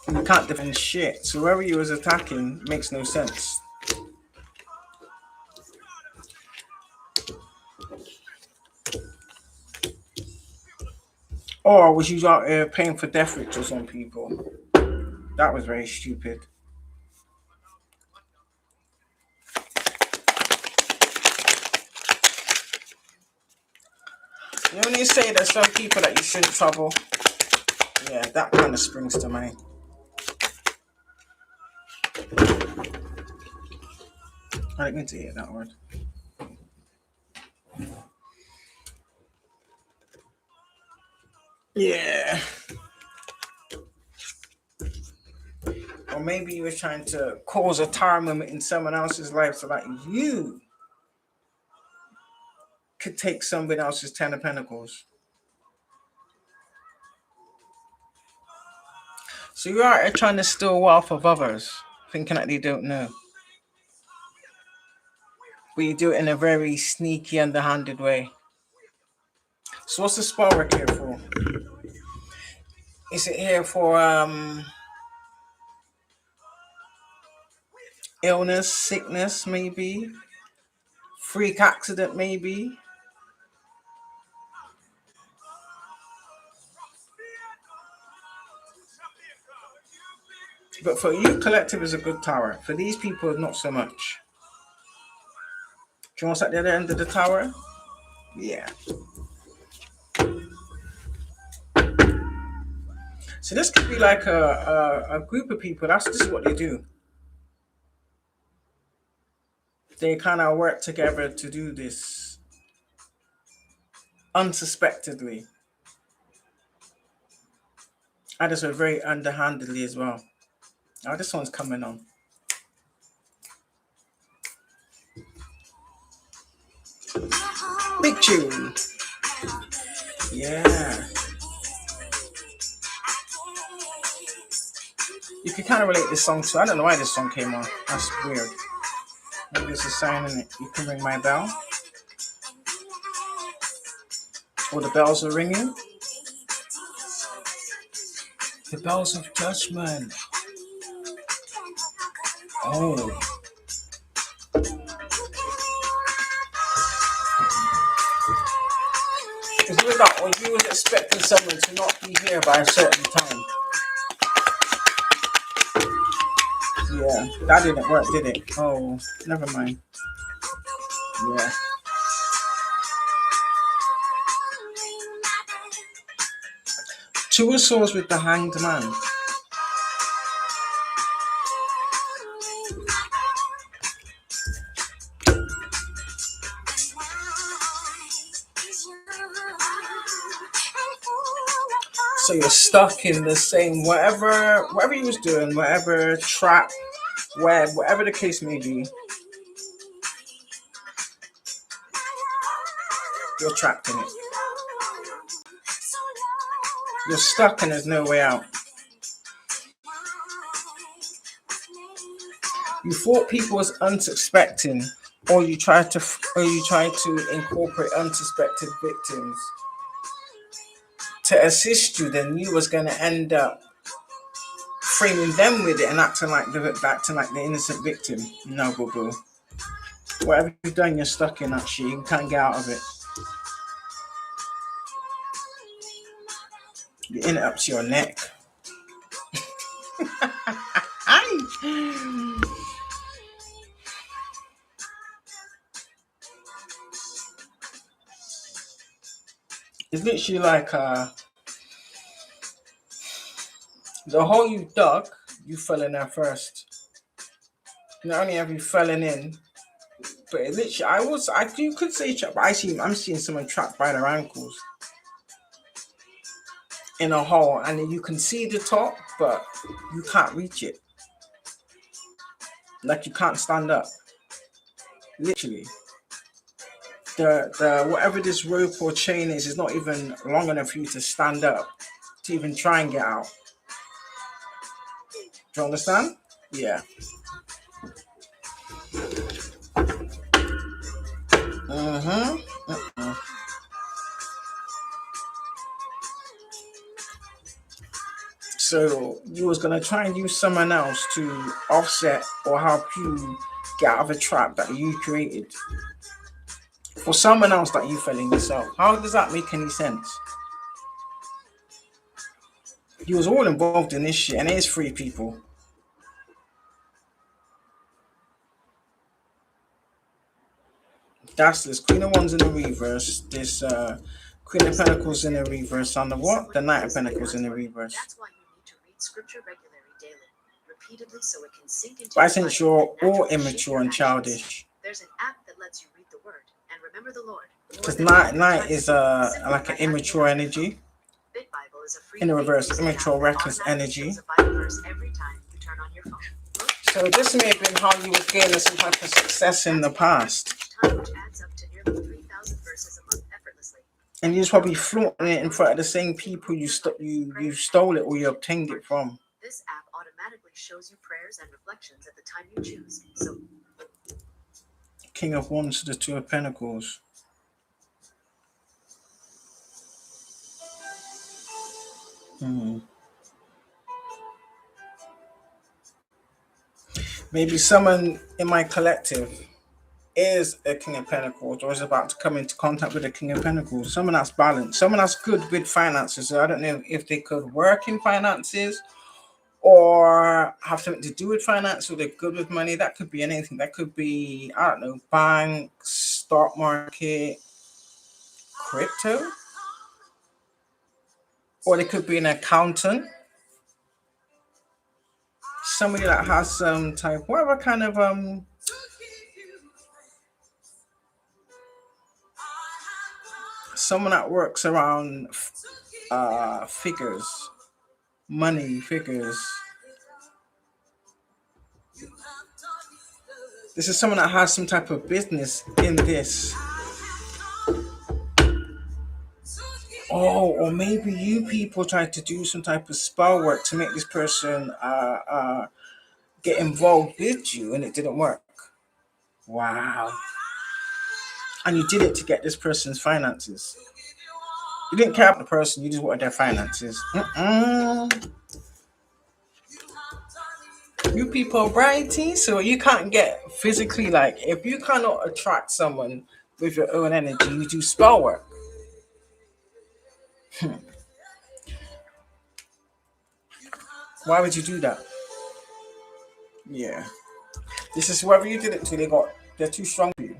You can't defend shit. So whoever you was attacking makes no sense. Or was you out there paying for death rituals on people? That was very stupid. You know when you say there's some people that you shouldn't trouble? Yeah, that kind of springs to mind. I didn't mean to hear that word. Yeah. Or maybe you were trying to cause a tire moment in someone else's life so that you could take somebody else's Ten of Pentacles. So you are trying to steal wealth of others, thinking that they don't know. But you do it in a very sneaky, underhanded way. So what's the spell work here for? Is it here for illness, sickness, maybe? Freak accident, maybe? But for you, collective is a good tower. For these people, not so much. Do you want to at the other end of the tower? Yeah. So this could be like a group of people. This is what they do. They kind of work together to do this unsuspectedly. And this was very underhandedly as well. Now this one's coming on. Big tune. Yeah. You can kind of relate this song to. I don't know why this song came on. That's weird. Maybe there's a sign in it. You can ring my bell. Or the bells are ringing. The bells of judgment. Oh. It's with that, or you was expecting someone to not be here by a certain time. Yeah, that didn't work, did it? Oh, never mind. Yeah. Two of Swords with the Hanged Man. So you're stuck in the same whatever you was doing, whatever trap, whatever the case may be, you're trapped in it. You're stuck and there's no way out. You thought people was unsuspecting, or you tried to incorporate unsuspected victims to assist you. Then you was gonna end up framing them with it and acting like the innocent victim. No, boo boo. Whatever you've done, you're stuck in that shit. You can't get out of it. You're in it up to your neck. It's literally like the hole you dug, you fell in there first. Not only have you fallen in, but it literally, you could say trapped, but I'm seeing someone trapped by their ankles in a hole, and you can see the top, but you can't reach it. Like you can't stand up. Literally. The whatever this rope or chain is not even long enough for you to stand up to even try and get out. Do you understand? Yeah. So you was gonna try and use someone else to offset or help you get out of a trap that you created for someone else that you fell in yourself. How does that make any sense? You was all involved in this shit, and it is 3 people. That's this Queen of Wands in the reverse. This Queen of Pentacles in the reverse. And the Knight of Pentacles in the reverse. That's why you need to read scripture regularly, daily, repeatedly, so it can sink into. But since you're all immature and childish. There's an app that lets you read the word and remember the Lord. Because Knight is like an immature energy. In the reverse, immature, reckless energy. So this may have been how you were gaining some type of success in the past. And you was probably flaunting it in front of the same people you stole it or you obtained it from. This app automatically shows you prayers and reflections at the time you choose. So King of Wands to the Two of Pentacles. Maybe someone in my collective is a King of Pentacles or is about to come into contact with a King of Pentacles. Someone that's balanced, someone that's good with finances. So I don't know if they could work in finances or have something to do with finance, or they're good with money. That could be anything. That could be, I don't know, banks, stock market, crypto. Or they could be an accountant. Somebody that has some type, whatever kind of someone that works around figures, money, figures. This is someone that has some type of business in this. Oh, or maybe you people tried to do some type of spell work to make this person get involved with you, and it didn't work. Wow. And you did it to get this person's finances. You didn't care about the person, you just wanted their finances. You people are brighty, so you can't get physically, like, if you cannot attract someone with your own energy. You do spell work. Why would you do that? Yeah. This is whoever you did it to, they're too strong for you.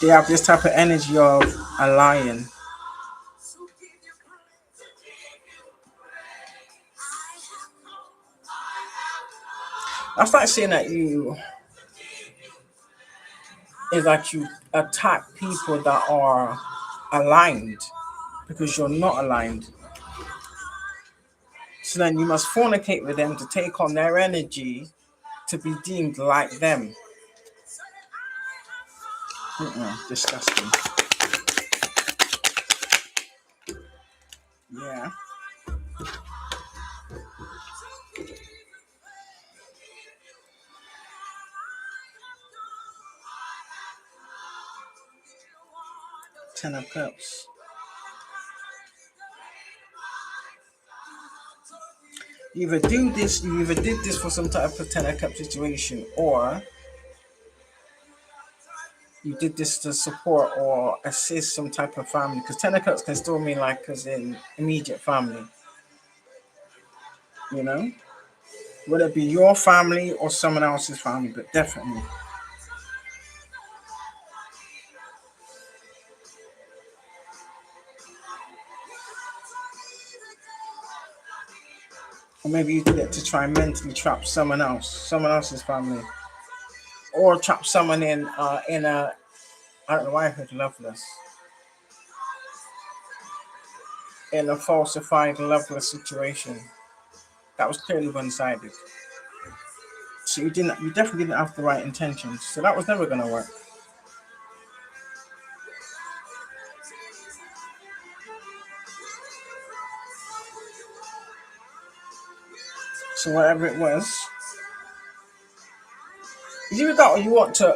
They have this type of energy of a lion. That's like saying that you is like you attack people that are aligned because you're not aligned. So then you must fornicate with them to take on their energy to be deemed like them. Disgusting. Yeah. Ten of Cups. You either did this for some type of Ten of Cups situation, or you did this to support or assist some type of family. Because Ten of Cups can still mean like as in immediate family. You know? Whether it be your family or someone else's family, but definitely. Or maybe you did it to try and mentally trap someone else's family. Or trap someone in a I don't know why I heard loveless. In a falsified loveless situation. That was clearly one sided. So you definitely didn't have the right intentions. So that was never gonna work. So whatever it was, you that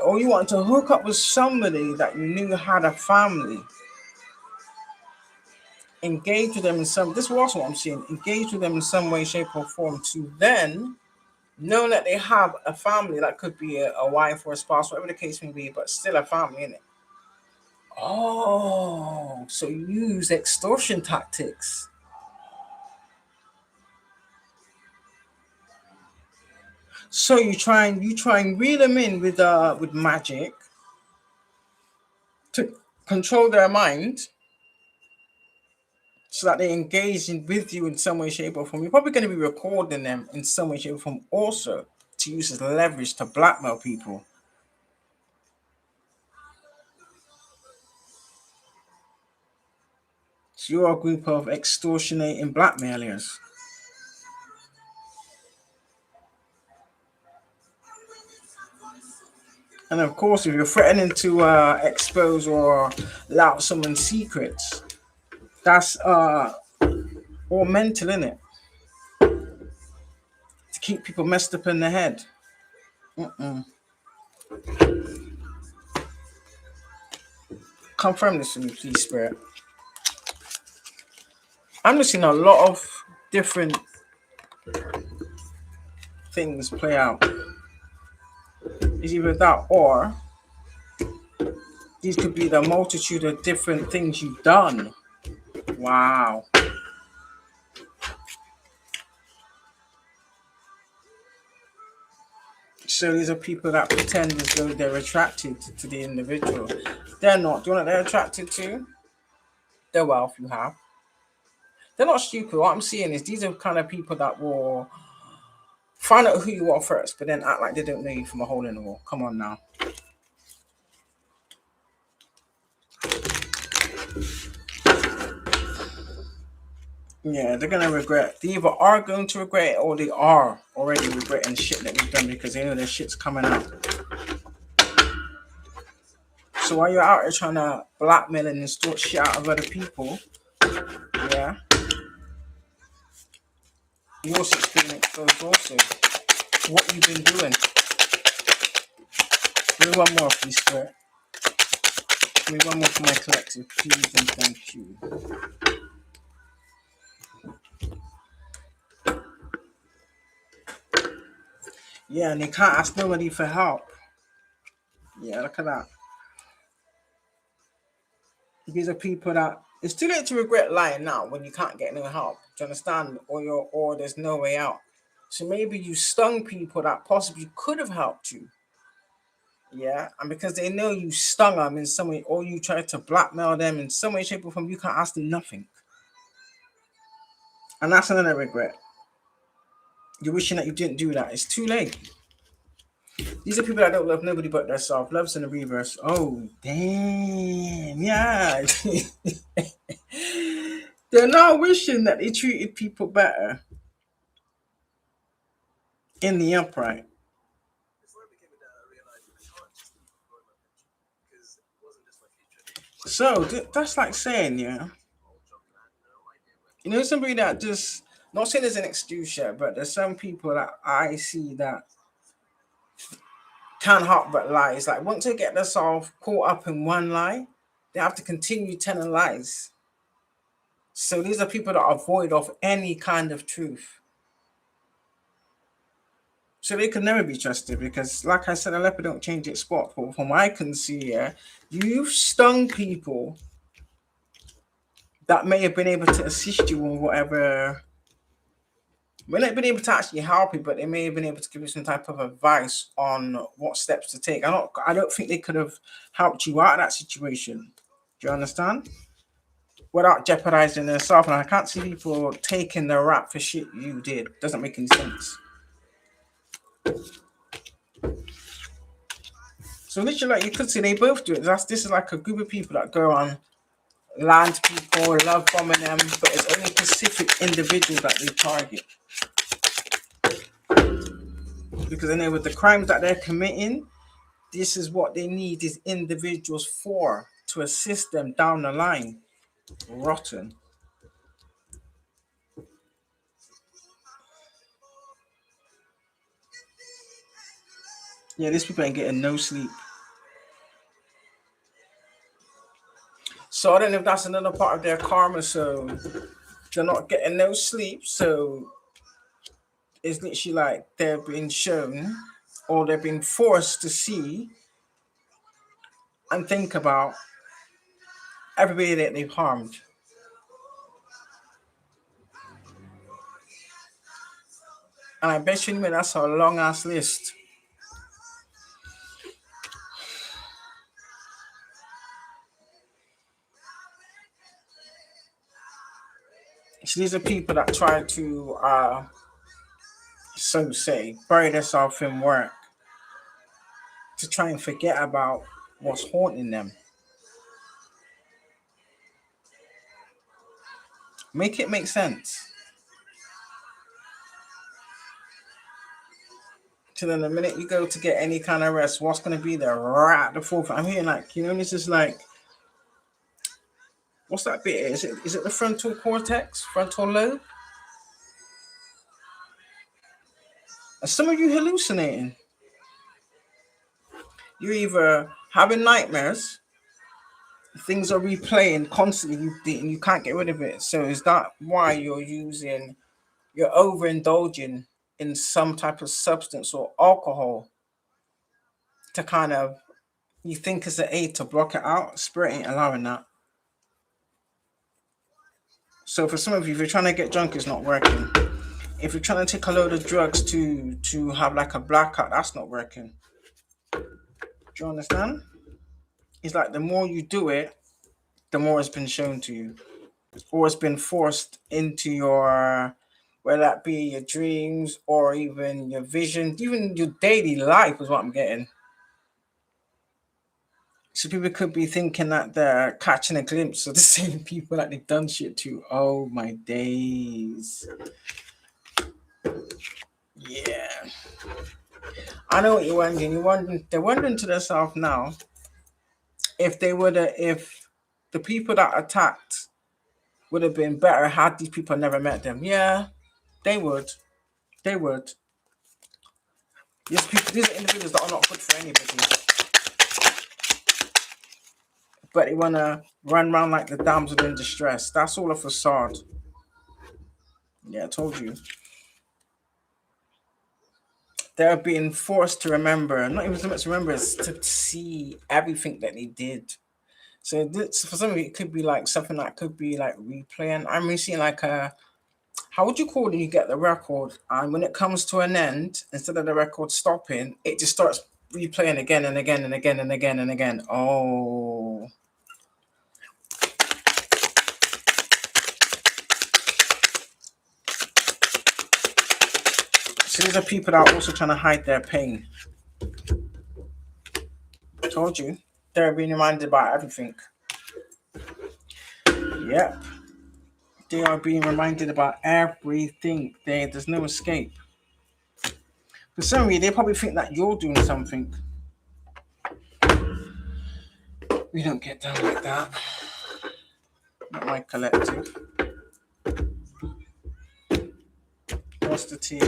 or you want to hook up with somebody that you knew had a family. Engage with them in some this was what I'm seeing. Engage with them in some way, shape, or form to then know that they have a family that could be a wife or a spouse, whatever the case may be, but still a family in it. Oh, so you use extortion tactics. So you try and reel them in with magic to control their mind so that they engage with you in some way, shape, or form. You're probably going to be recording them in some way, shape, or form also to use as leverage to blackmail people. So you're a group of extortionating blackmailers. And of course, if you're threatening to expose or allow someone's secrets, that's all mental, in it, to keep people messed up in the head. Confirm this to me, please, Spirit. I'm just seeing a lot of different things play out. It's either that or these could be the multitude of different things you've done. Wow. So these are people that pretend as though they're attracted to the individual. They're not. Do you know what they're attracted to? The wealth you have. They're not stupid. What I'm seeing is these are kind of people that will find out who you are first, but then act like they don't know you from a hole in the wall. Come on now. Yeah, they're gonna regret. They either are going to regret it or they are already regretting the shit that they've done because they know their shit's coming out. So while you're out here trying to blackmail and extort shit out of other people, yeah, your shit's being exposed also. What you've been doing. Give me one more, please, Spirit. Give me one more for my collective, please and thank you. Yeah, and they can't ask nobody for help. Yeah, look at that. These are people that it's too late to regret lying now when you can't get no help. Do you understand? Or there's no way out. So maybe you stung people that possibly could have helped you. Yeah, and because they know you stung them in some way, or you tried to blackmail them in some way, shape, or form, you can't ask them nothing. And that's another regret. You're wishing that you didn't do that. It's too late. These are people that don't love nobody but themselves. Love's in the reverse. Oh, damn. Yeah. They're not wishing that they treated people better in the upright. So that's like saying, yeah, somebody that just, not saying there's an excuse yet, but there's some people that I see that can't help but lie. It's like once they get themselves caught up in one lie, they have to continue telling lies. So these are people that are void of any kind of truth. So they can never be trusted because, like I said, a leopard don't change its spot. But from what I can see, yeah, you've stung people that may have been able to assist you in whatever. May not been able to actually help you, but they may have been able to give you some type of advice on what steps to take. I don't think they could have helped you out of that situation. Do you understand? Without jeopardizing themselves. And I can't see people taking the rap for shit you did. Doesn't make any sense. So literally, like you could see, they both do it. This is like a group of people that go on land people, love bombing them, but it's only specific individuals that they target. Because I know with the crimes that they're committing, this is what they need these individuals for, to assist them down the line. Rotten. Yeah, these people ain't getting no sleep. So I don't know if that's another part of their karma. So they're not getting no sleep. So it's literally like they're being shown or they're being forced to see and think about everybody that they've harmed. And I bet you that's a long ass list. So these are people that try to, so say, bury themselves in work to try and forget about what's haunting them. Make it make sense. So then the minute you go to get any kind of rest, what's going to be there right at the forefront? I'm hearing like, this is like, what's that bit? Is it the frontal cortex, frontal lobe? Are some of you hallucinating? You're either having nightmares, things are replaying constantly, you can't get rid of it. So is that why you're overindulging in some type of substance or alcohol to kind of, you think it's an aid to block it out? Spirit ain't allowing that. So for some of you, if you're trying to get drunk, it's not working. If you're trying to take a load of drugs to have like a blackout, that's not working. Do you understand? It's like the more you do it, the more it's been shown to you, or it's been forced into your, whether that be your dreams or even your vision, even your daily life is what I'm getting. So people could be thinking that they're catching a glimpse of the same people that they've done shit to. Oh my days. Yeah. I know what you're wondering. They're wondering to themselves now if the people that attacked would have been better had these people never met them. Yeah, they would. They would. These are individuals that are not good for anybody. But they want to run around like the damsel in distress. That's all a facade. Yeah, I told you. They're being forced to remember, not even so much remember, it's to see everything that they did. So this, for some of it could be like something that could be like replaying. I'm really seeing like a, how would you call it? You get the record, and when it comes to an end, instead of the record stopping, it just starts replaying again and again and again and again and again. Oh. So these are people that are also trying to hide their pain. I told you, they're being reminded about everything. Yep. They are being reminded about everything. There's no escape. For some reason, they probably think that you're doing something. We don't get down like that. Not my collective. What's the tea?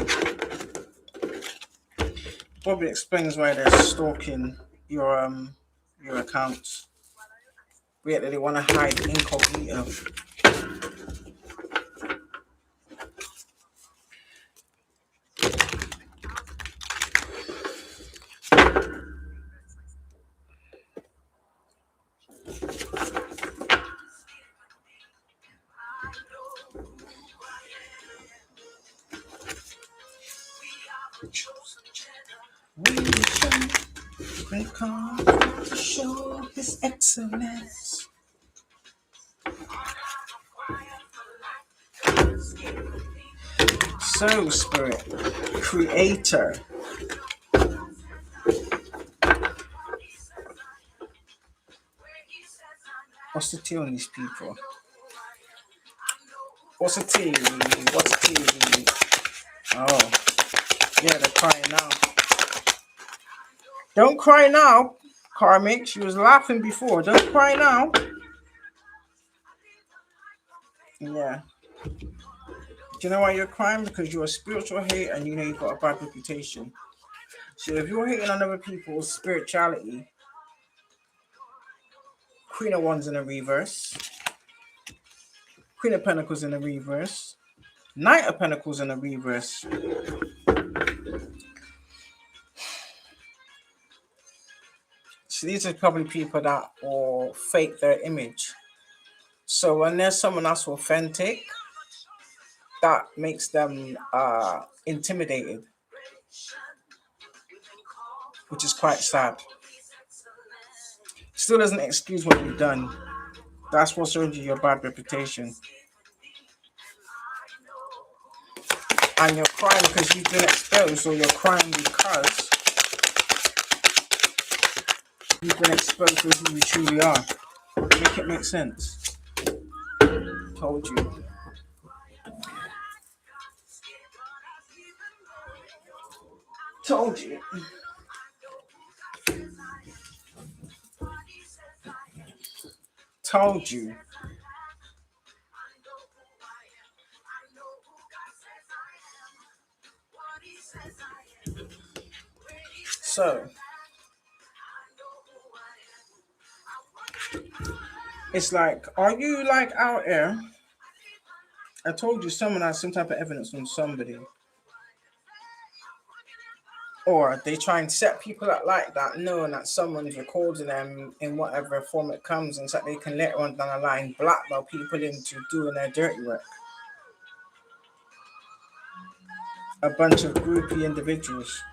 Probably explains why they're stalking your accounts. Yet they want to hide incognito. We come to show His excellence. So, Spirit, Creator. What's the tea on these people? What's the tea? What's the tea? Oh, yeah, they're crying now. Don't cry now, Karmic. She was laughing before. Don't cry now. Yeah. Do you know why you're crying? Because you're a spiritual hate and you know you've got a bad reputation. So if you're hating on other people's spirituality, Queen of Wands in the reverse, Queen of Pentacles in the reverse, Knight of Pentacles in the reverse. So these are probably people that will fake their image. So when there's someone that's authentic, that makes them intimidated, which is quite sad. Still doesn't excuse what you've done. That's what's earned you your bad reputation. And you're crying because you've been exposed, or you're crying because you've been exposed to who you truly are. Make it make sense. Told you. Told you. Told you. So it's like, are you like out here? I told you someone has some type of evidence on somebody. Or they try and set people up like that, knowing that someone is recording them in whatever form it comes, and so that they can later on down the line blackmail people into doing their dirty work. A bunch of groupie individuals.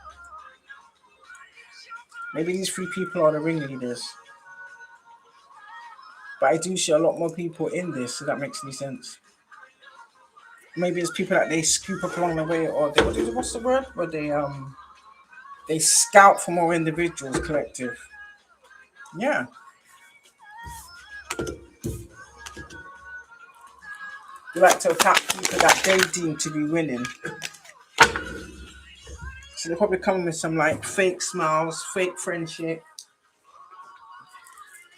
Maybe these three people are the ringleaders. But I do see a lot more people in this, so that makes any sense. Maybe it's people that they scoop up along the way, or they, what's the word? Where they scout for more individuals, collective. Yeah. They like to attack people that they deem to be winning. So they're probably coming with some like fake smiles, fake friendship.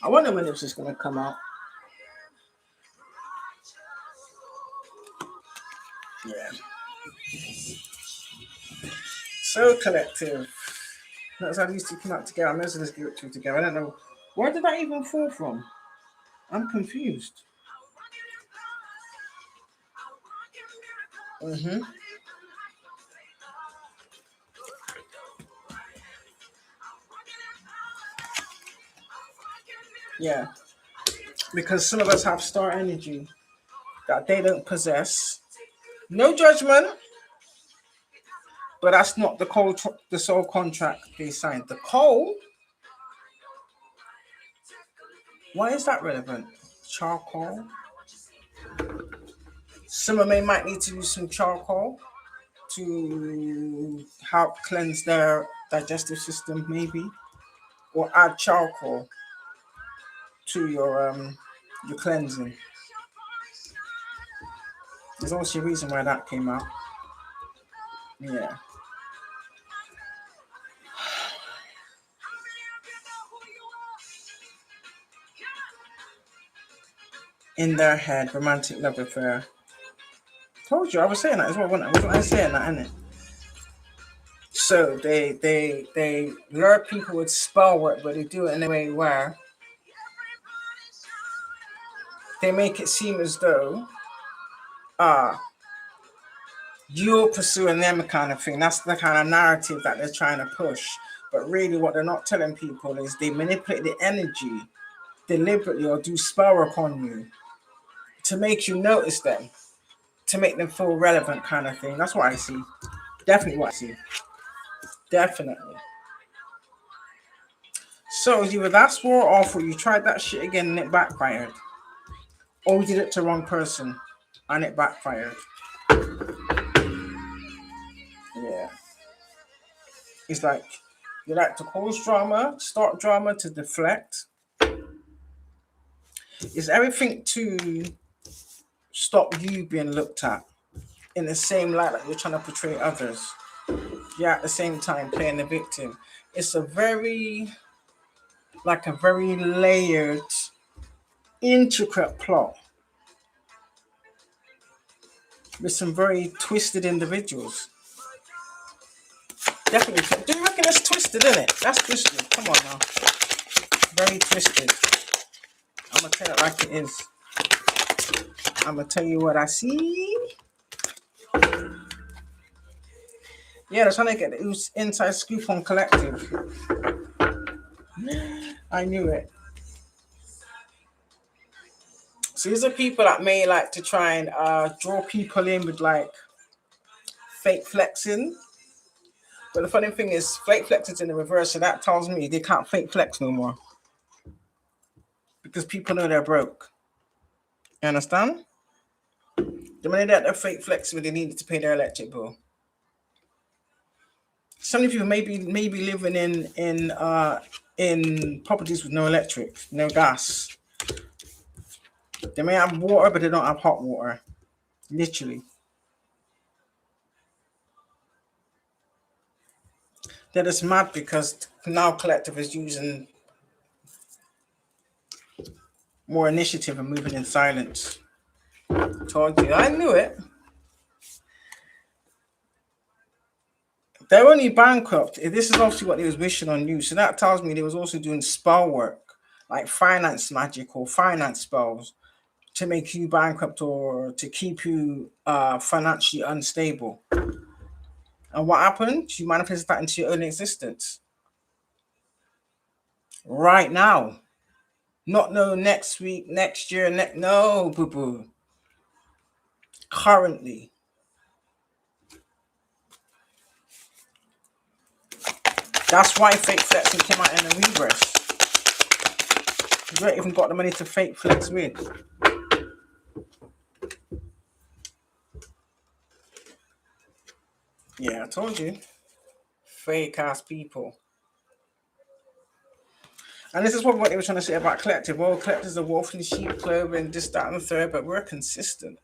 I wonder when it's just gonna come out. Yeah. So collective. That's how these two come out together. I'm just gonna give it two together. I don't know. Where did that even fall from? I'm confused. Mm-hmm. Yeah, because some of us have star energy that they don't possess. No judgment, but that's not the soul contract they signed. The coal, why is that relevant? Charcoal. Some of them might need to use some charcoal to help cleanse their digestive system, maybe, or add charcoal to your cleansing. There's also a reason why that came out. Yeah. In their head, romantic love affair. Told you, I was saying that as well, wasn't I saying that, innit? So they lure people with spell work, but they do it in a way where they make it seem as though you're pursuing them kind of thing. That's the kind of narrative that they're trying to push. But really what they're not telling people is they manipulate the energy deliberately or do spell work on you to make you notice them, to make them feel relevant kind of thing. That's what I see. Definitely what I see. Definitely. So either that's wore off or you tried that shit again and it backfired. Or you did it to the wrong person and it backfired. Yeah. It's like you like to cause drama, start drama to deflect. Is everything to stop you being looked at in the same light that you're trying to portray others. You're at the same time playing the victim. It's a very layered, intricate plot with some very twisted individuals. Definitely. Do you reckon that's twisted, isn't it? That's twisted. Come on now. Very twisted. I'm going to tell it like it is. I'm going to tell you what I see. Yeah, they're trying to get the inside scoop on Collective. I knew it. So these are people that may like to try and draw people in with like fake flexing. But the funny thing is, fake flex is in the reverse, so that tells me they can't fake flex no more. Because people know they're broke. You understand? The money that they're fake flexing, they needed to pay their electric bill. Some people may be living in properties with no electric, no gas. They may have water, but they don't have hot water. Literally. They're just mad because now Collective is using more initiative and moving in silence. Told you, I knew it. They're only bankrupt. This is obviously what they was wishing on you. So that tells me they was also doing spell work, like finance magic or finance spells to make you bankrupt or to keep you financially unstable. And what happened? You manifested that into your own existence. Right now. Not no next week, next year, no, boo-boo. Currently. That's why fake flexing came out in the reverse. You don't even got the money to fake flex with. Yeah, I told you. Fake ass people. And this is what they were trying to say about Collective. Well, Collective's a wolf in sheep clothing, this, that, and the third, but we're consistent.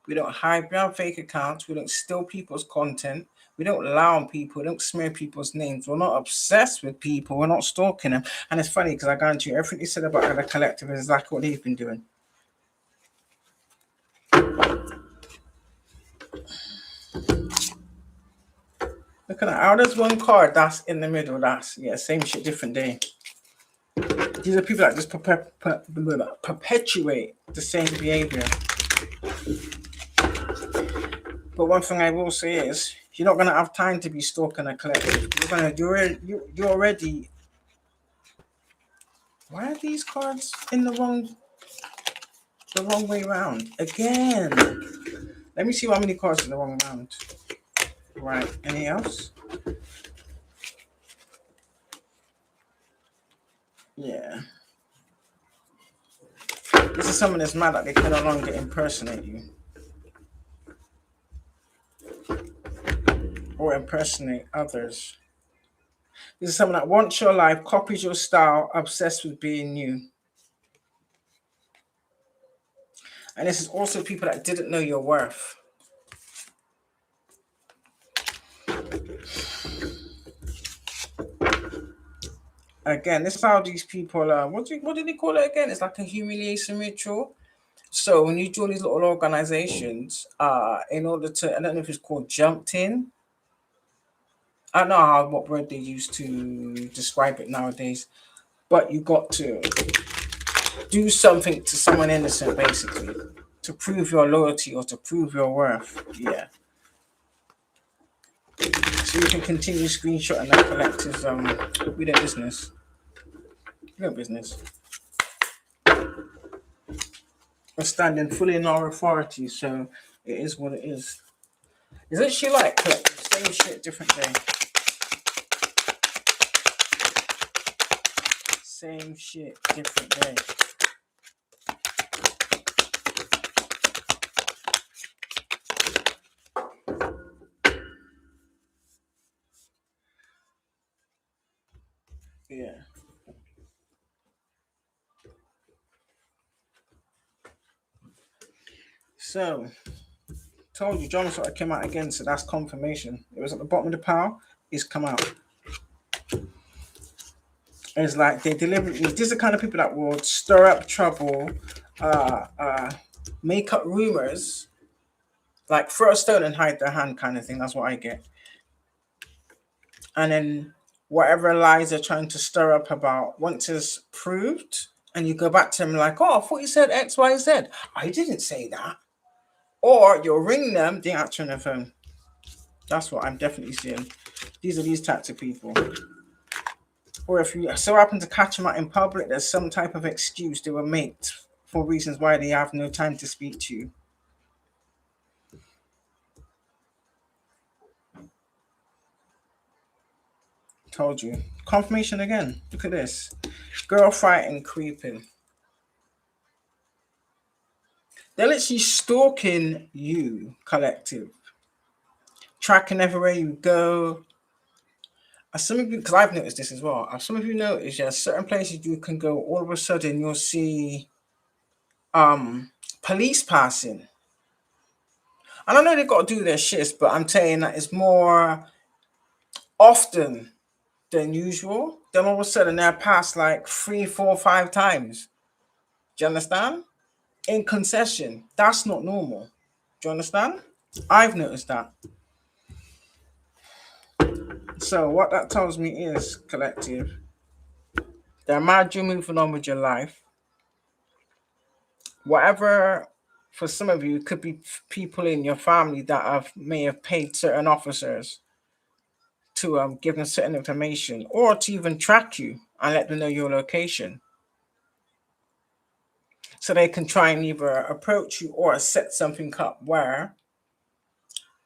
We don't hide behind fake accounts. We don't steal people's content. We don't lie on people. We don't smear people's names. We're not obsessed with people. We're not stalking them. And it's funny because I guarantee you, everything you said about the Collective is exactly what they've been doing. Look at that. How there's one card that's in the middle. That's, yeah, same shit, different day. These are people that just perpetuate the same behavior. But one thing I will say is, you're not going to have time to be stalking a Collective. You're already Why are these cards in the wrong way round again? Let me see how many cards in the wrong round. Right. Anything else? Yeah. This is someone that's mad that they can no longer impersonate you or impersonate others. This is someone that wants your life, copies your style, obsessed with being new. And this is also people that didn't know your worth. Again, this is how these people are. What did they call it again? It's like a humiliation ritual. So when you join these little organizations, in order to, I don't know if it's called jumped in. I don't know what word they use to describe it nowadays, but you got to do something to someone innocent, basically, to prove your loyalty or to prove your worth. Yeah. So you can continue screenshotting that collectives. We don't business. We don't business. We're standing fully in our authority, so it is what it is. Isn't she like collective? Same shit, different day. Same shit, different day. Yeah. So, told you, John sort of came out again, so that's confirmation. It was at the bottom of the pile, it's come out. It's like they deliberately, these are the kind of people that will stir up trouble, make up rumors, like throw a stone and hide their hand kind of thing. That's what I get. And then whatever lies they're trying to stir up about, once it's proved, and you go back to them like, oh, I thought you said X, Y, Z. I didn't say that. Or you'll ring them, they answer on their phone. That's what I'm definitely seeing. These are these types of people. Or if you so happen to catch them out in public, there's some type of excuse they will make for reasons why they have no time to speak to you. Told you. Confirmation again. Look at this. Girl fighting, creeping. They're literally stalking you, collective. Tracking everywhere you go. Some of you, because I've noticed this as well. Some of you notice, yeah, certain places you can go, all of a sudden you'll see police passing. And I know they've got to do their shifts, but I'm saying that it's more often than usual. Then all of a sudden they're passed like 3, 4, 5 times. Do you understand? In concession. That's not normal. Do you understand? I've noticed that. So what that tells me is, collective, they're mad you're moving on with your life. Whatever, for some of you, could be people in your family that may have paid certain officers to give them certain information or to even track you and let them know your location. So they can try and either approach you or set something up where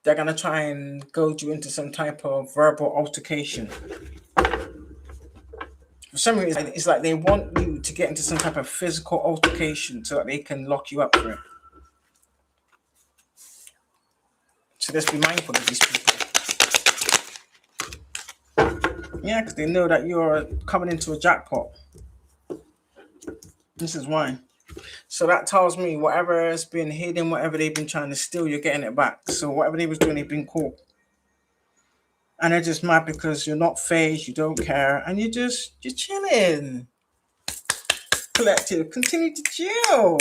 they're going to try and goad you into some type of verbal altercation. For some reason, it's like they want you to get into some type of physical altercation so that they can lock you up for it. So let's be mindful of these people. Yeah, because they know that you're coming into a jackpot. This is why. So that tells me whatever has been hidden, whatever they've been trying to steal, you're getting it back. So whatever they was doing, they've been caught. And they're just mad because you're not phased, you don't care, and you're chilling. Collective, continue to chill.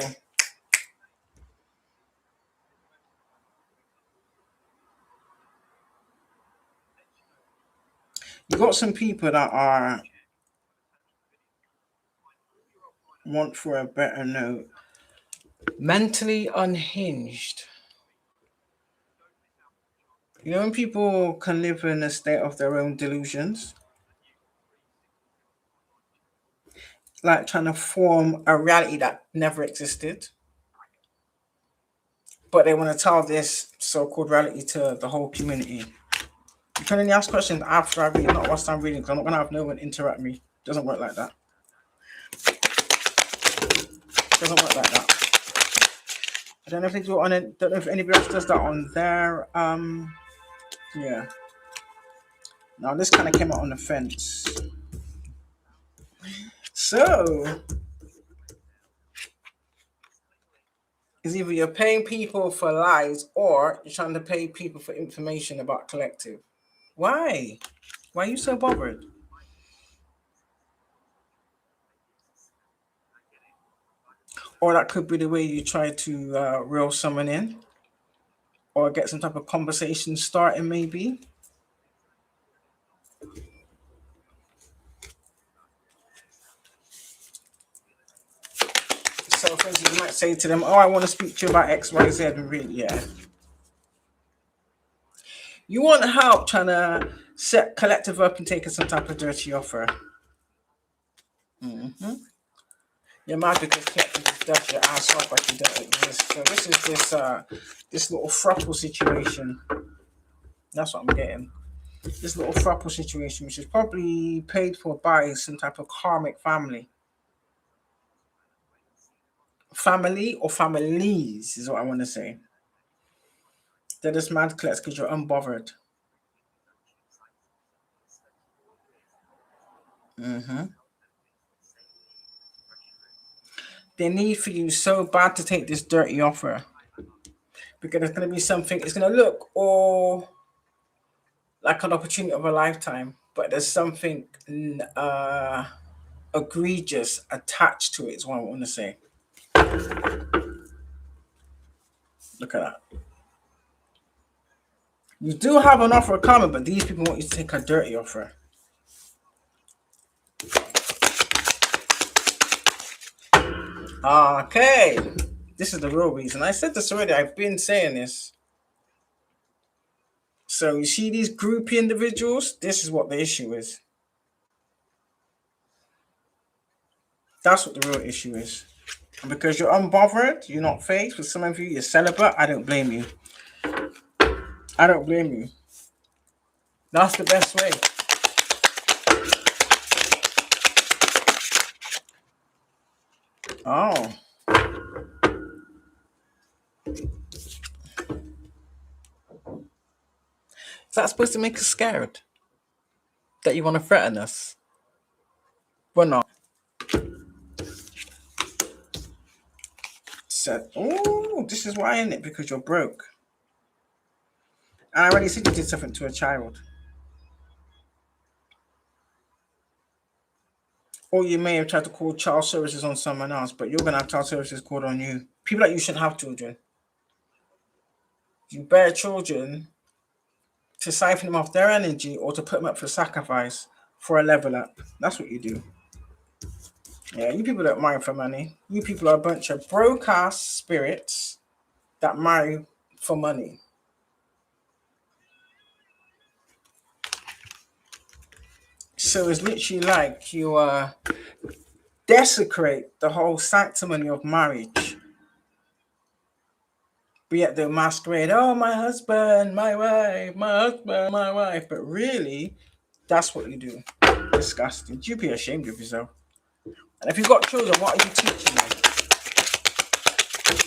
You got some people that are want for a better note, mentally unhinged. You know when people can live in a state of their own delusions? like trying to form a reality that never existed, but they want to tell this so-called reality to the whole community. You can only ask questions after I read, not whilst I'm reading, because I'm not gonna have no one interrupt me. Doesn't work like that. Doesn't work like that. I don't know if they do it on it. Don't know if anybody else does that on their yeah. Now this kind of came out on the fence. So it's either you're paying people for lies or you're trying to pay people for information about collective. Why? Why are you so bothered? Or that could be the way you try to reel someone in or get some type of conversation starting, maybe. So, for instance, you might say to them, "Oh, I want to speak to you about X, Y, Z," and really, yeah, you want help trying to set collective up and taking some type of dirty offer. Mm-hmm. You're mad because collective is dust your ass off like you don't exist. So this is this little thruple situation. That's what I'm getting. This little thruple situation, which is probably paid for by some type of karmic family. Family or families is what I want to say. They're just mad collects because you're unbothered. Mm-hmm. They need for you so bad to take this dirty offer because it's going to be something. It's going to look all like an opportunity of a lifetime, but there's something uh, egregious attached to it. Is what I want to say. Look at that. You do have an offer coming, but these people want you to take a dirty offer. Okay, this is the real reason. I said this already. I've been saying this. So you see these groupie individuals. This is what the issue is. That's what the real issue is. And because you're unbothered, you're not faced with some of you, you're celibate. I don't blame you. I don't blame you. That's the best way. Oh. Is that supposed to make us scared? That you want to threaten us? We're not. Said, oh, this is why, isn't it? Because you're broke. And I already said you did something to a child. Or you may have tried to call child services on someone else, but you're going to have child services called on you. People like you shouldn't have children. You bear children to siphon them off their energy or to put them up for sacrifice for a level up. That's what you do. Yeah, you people don't marry for money. You people are a bunch of broke ass spirits that marry for money. So it's literally like you desecrate the whole sanctimony of marriage. But yet they masquerade, oh, my husband, my wife, my husband, my wife. But really, that's what you do. Disgusting. You be ashamed of yourself. And if you've got children, what are you teaching them?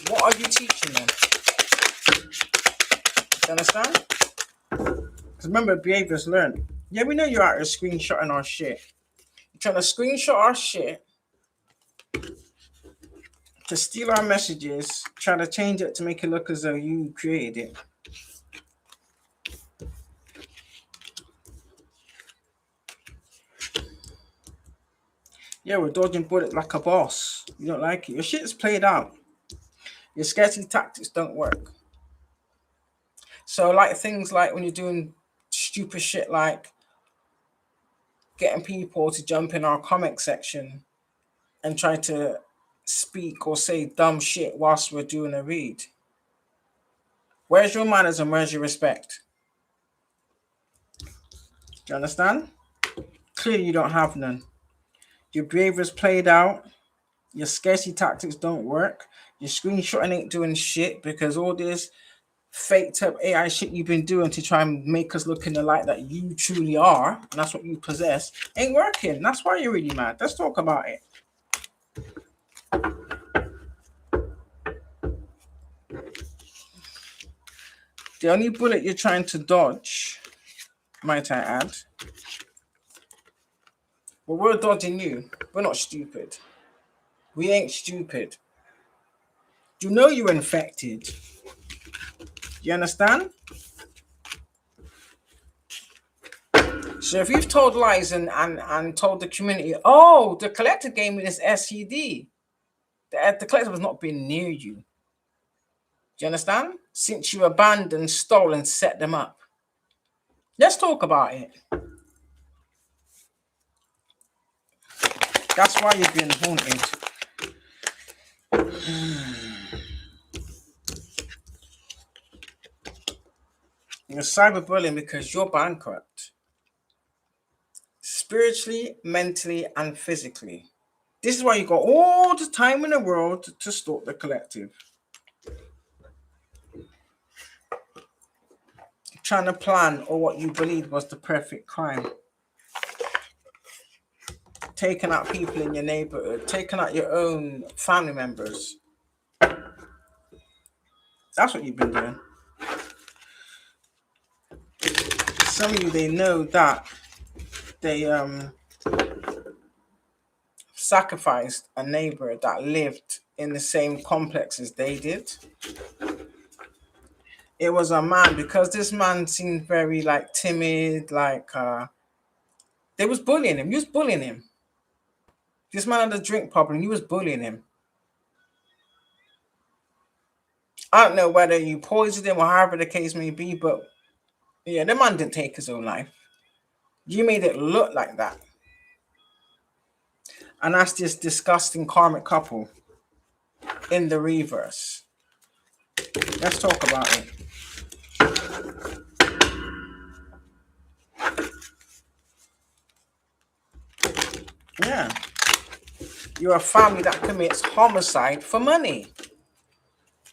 What are you teaching them? You understand? Because remember, behaviors learned. Yeah, we know you're out here screenshotting our shit. You're trying to screenshot our shit to steal our messages, try to change it to make it look as though you created it. Yeah, we're dodging bullet like a boss. You don't like it. Your shit's played out. Your scarcity tactics don't work. So, like things like when you're doing stupid shit like getting people to jump in our comment section and try to speak or say dumb shit whilst we're doing a read. Where's your manners and where's your respect? Do you understand? Clearly, you don't have none. Your behavior's played out. Your scarcity tactics don't work. Your screenshotting ain't doing shit because all this faked up AI shit you've been doing to try and make us look in the light that you truly are, and that's what you possess, ain't working. That's why you're really mad. Let's talk about it. The only bullet you're trying to dodge, might I add, well, we're dodging you. We're not stupid. We ain't stupid. You know you're infected. You understand? So if you've told lies and told the community, oh, the collector gave me this SCD, the collector has not been near you. Do you understand? Since you abandoned, stole, and set them up. Let's talk about it. That's why you've been haunted. You're cyberbullying because you're bankrupt. Spiritually, mentally, and physically. This is why you got all the time in the world to stalk the collective. Trying to plan or what you believed was the perfect crime. Taking out people in your neighborhood, taking out your own family members. That's what you've been doing. Some of you, they know that they sacrificed a neighbor that lived in the same complex as they did. It was a man, because this man seemed very like timid, like they was bullying him. You was bullying him. This man had a drink problem. You was bullying him. I don't know whether you poisoned him or however the case may be, but yeah, the man didn't take his own life. You made it look like that. And that's this disgusting karmic couple in the reverse. Let's talk about it. Yeah. You're a family that commits homicide for money.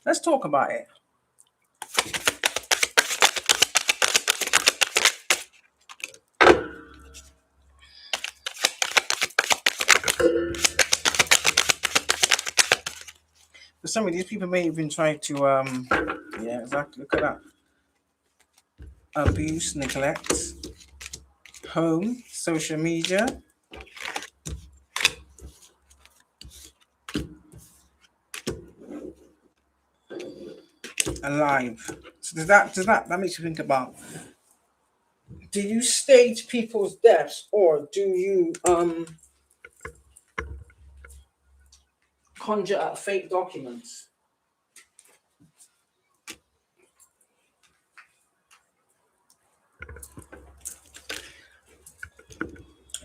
Let's talk about it. For some of these people may even try to yeah, exactly. Look at that. Abuse, neglect, home, social media. Alive. So does that makes you think about, do you stage people's deaths or do you conjure up fake documents?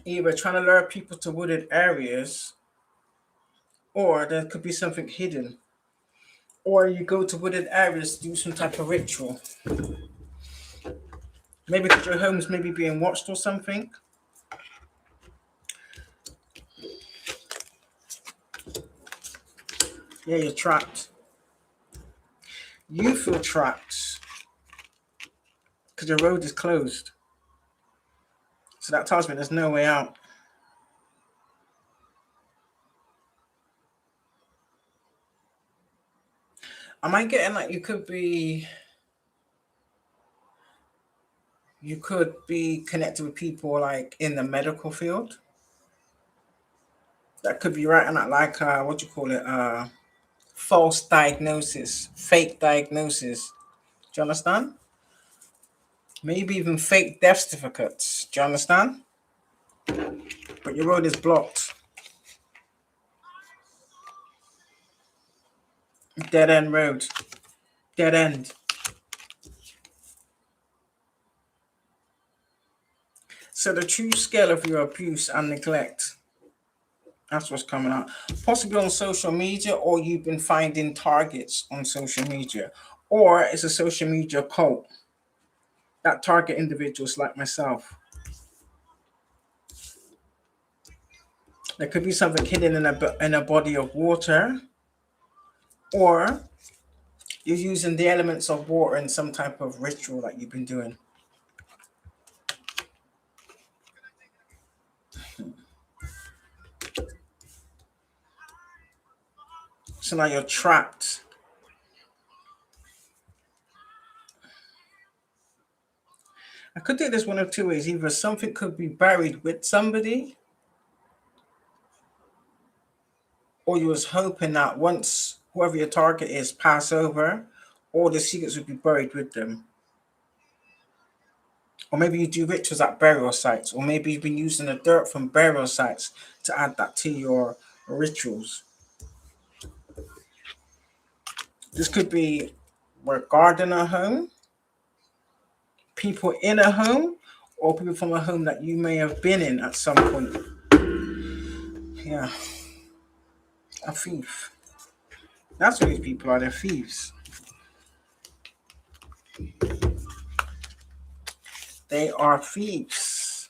Either trying to lure people to wooded areas, or there could be something hidden. Or you go to wooded areas to do some type of ritual. Maybe because your home's maybe being watched or something. Yeah, you're trapped. You feel trapped because the road is closed. So that tells me there's no way out. Am I getting like you could be connected with people like in the medical field? That could be right on that, like what do you call it? False diagnosis, fake diagnosis. Do you understand? Maybe even fake death certificates. Do you understand? But your road is blocked. Dead end road. Dead end. So the true scale of your abuse and neglect, that's what's coming out. Possibly on social media, or you've been finding targets on social media, or it's a social media cult that target individuals like myself. There could be something hidden in a body of water, or you're using the elements of water in some type of ritual that you've been doing. So now you're trapped. I could take this one of two ways. Either something could be buried with somebody, or you was hoping that once whoever your target is pass over, all the secrets would be buried with them. Or maybe you do rituals at burial sites, or maybe you've been using the dirt from burial sites to add that to your rituals. This could be regarding a home, people in a home, or people from a home that you may have been in at some point. Yeah. A thief. That's what these people are, they're thieves. They are thieves.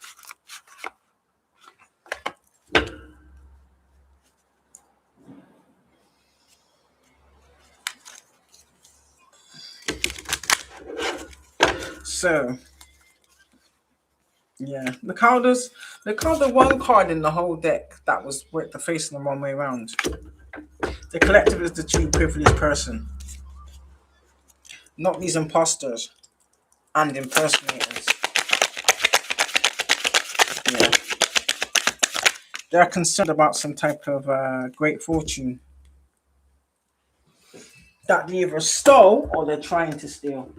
So, yeah, look how the one card in the whole deck that was with the facing the wrong way around. The collective is the true privileged person, not these imposters and impersonators. Yeah, they're concerned about some type of great fortune that they either stole or they're trying to steal.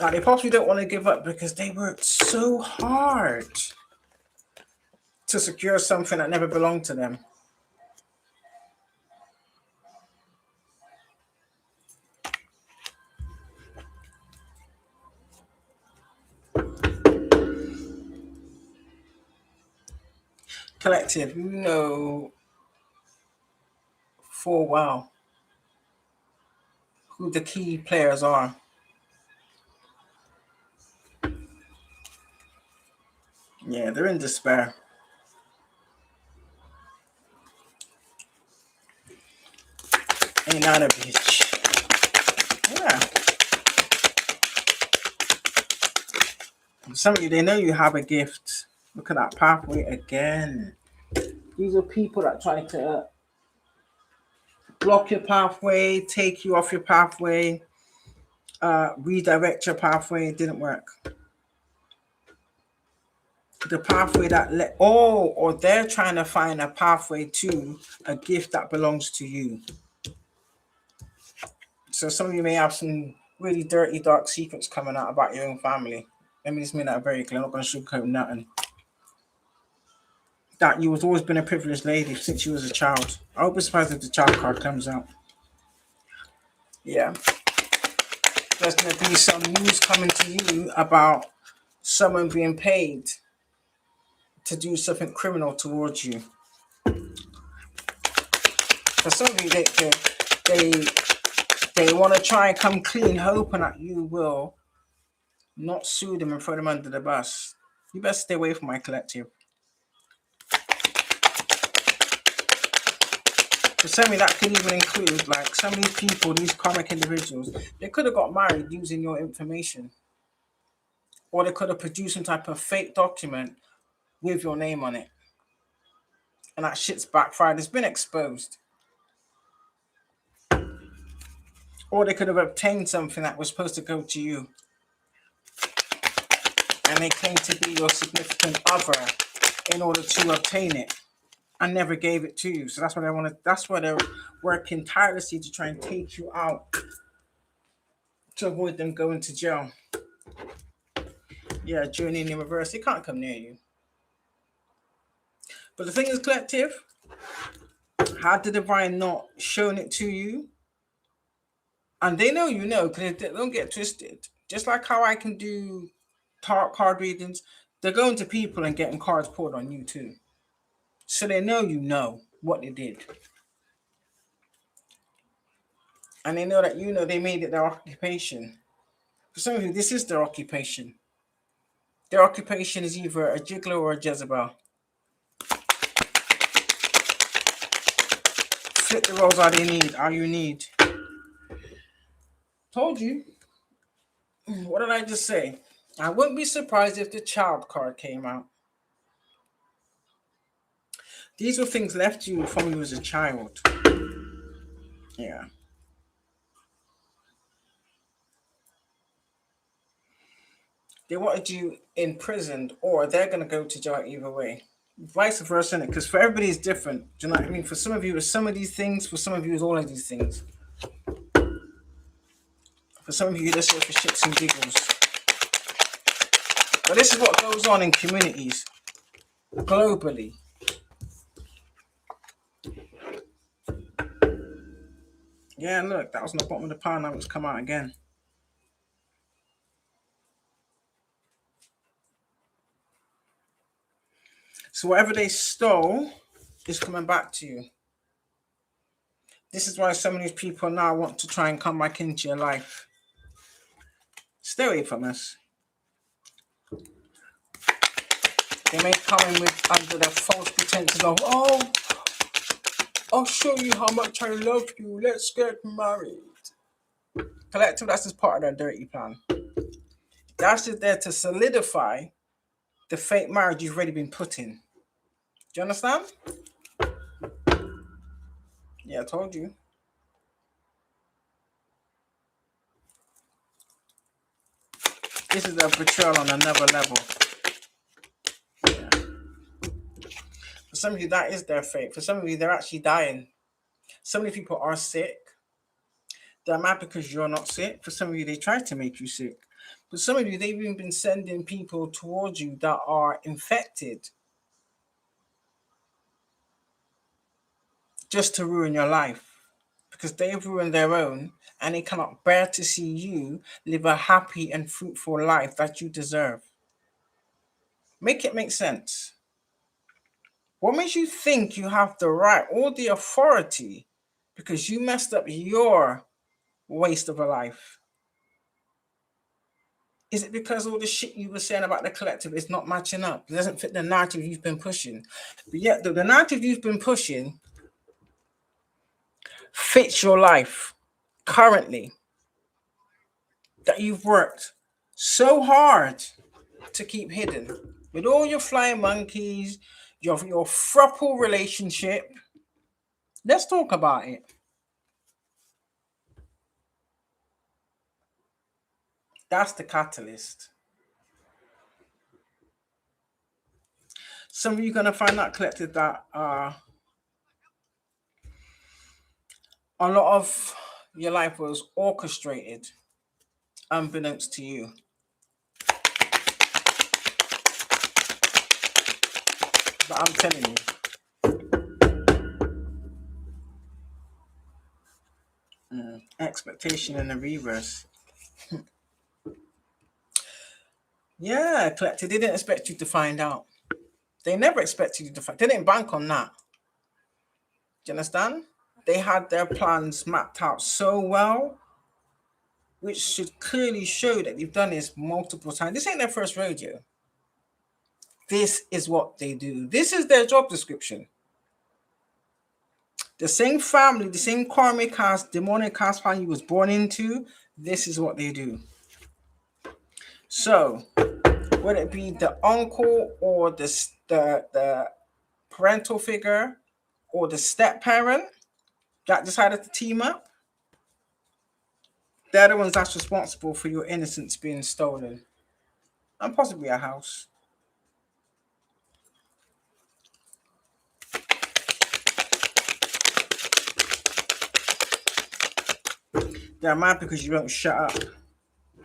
Now, they possibly don't want to give up because they worked so hard to secure something that never belonged to them. Collective, you know full well who the key players are. Yeah, they're in despair. Ain't that a bitch? Yeah. Some of you, they know you have a gift. Look at that pathway again. These are people that try to block your pathway, take you off your pathway, redirect your pathway. It didn't work. The pathway that or they're trying to find a pathway to a gift that belongs to you. So some of you may have some really dirty, dark secrets coming out about your own family. Let me just make that very clear. I'm not going to sugarcoat nothing. That you have always been a privileged lady since you was a child. I'll be surprised if the child card comes out. Yeah. There's going to be some news coming to you about someone being paid to do something criminal towards you. For some of you, they want to try and come clean, hoping that you will not sue them and throw them under the bus. You better stay away from my collective. For some of you, that could even include, like, some of these people, these karmic individuals, they could have got married using your information. Or they could have produced some type of fake document with your name on it. And that shit's backfired. It's been exposed. Or they could have obtained something that was supposed to go to you. And they claim to be your significant other in order to obtain it. And never gave it to you. So that's what I want to, that's why they're working tirelessly to try and take you out. To avoid them going to jail. Yeah, journey in reverse. They can't come near you. But the thing is, collective, had the divine not shown it to you? And they know you know, because they don't get twisted. Just like how I can do tarot card readings, they're going to people and getting cards pulled on you too. So they know you know what they did. And they know that you know they made it their occupation. For some of you, this is their occupation. Their occupation is either a jiggler or a Jezebel. Flip the roles how you need. Told you. What did I just say? I wouldn't be surprised if the child card came out. These were things left to you from you as a child. Yeah. They wanted you imprisoned, or they're going to go to jail either way. Vice versa, because for everybody it's different. Do you know what I mean? For some of you, it's some of these things. For some of you, it's all of these things. For some of you, this is for shits and giggles. But this is what goes on in communities globally. Yeah, look, that was on the bottom of the pile. Now it's come out again. So whatever they stole is coming back to you. This is why some of these people now want to try and come back into your life. Stay away from us. They may come in with under the false pretenses of, oh, I'll show you how much I love you. Let's get married. Collective, that's just part of their dirty plan. That's just there to solidify the fake marriage you've already been put in. Do you understand? Yeah, I told you. This is a betrayal on another level. Yeah. For some of you, that is their fate. For some of you, they're actually dying. So many people are sick. They're mad because you're not sick. For some of you, they try to make you sick. For some of you, they've even been sending people towards you that are infected just to ruin your life. Because they've ruined their own and they cannot bear to see you live a happy and fruitful life that you deserve. Make it make sense. What makes you think you have the right or the authority because you messed up your waste of a life? Is it because all the shit you were saying about the collective is not matching up? It doesn't fit the narrative you've been pushing. But yet the narrative you've been pushing fits your life currently, that you've worked so hard to keep hidden. With all your flying monkeys, your throuple relationship. Let's talk about it. That's the catalyst. Some of you are going to find that collected that a lot of your life was orchestrated unbeknownst to you. But I'm telling you, expectation in the reverse. Yeah, collected. They didn't expect you to find out. They never expected you to find. They didn't bank on that. Do you understand? They had their plans mapped out so well, which should clearly show that they've done this multiple times. This ain't their first rodeo. This is what they do. This is their job description. The same family, the same karmic cast, demonic cast family was born into, this is what they do. So, whether it be the uncle or the parental figure or the step parent that decided to team up, they're the ones that's responsible for your innocence being stolen. And possibly a house. They're mad because you don't shut up.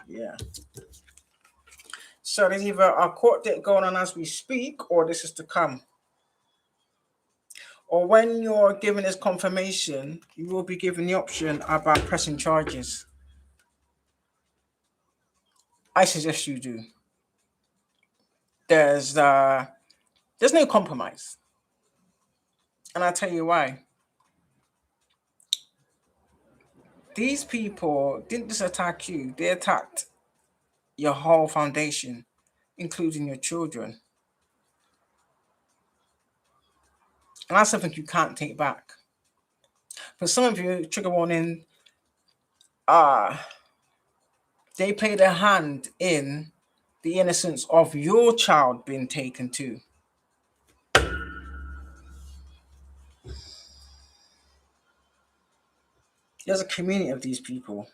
Yeah. So there's either a court date going on as we speak, or this is to come. Or when you're given this confirmation, you will be given the option about pressing charges. I suggest you do. There's no compromise. And I'll tell you why. These people didn't just attack you, they attacked your whole foundation. including your children. And that's something you can't take back. For some of you, trigger warning, they played a hand in the innocence of your child being taken too. There's a community of these people.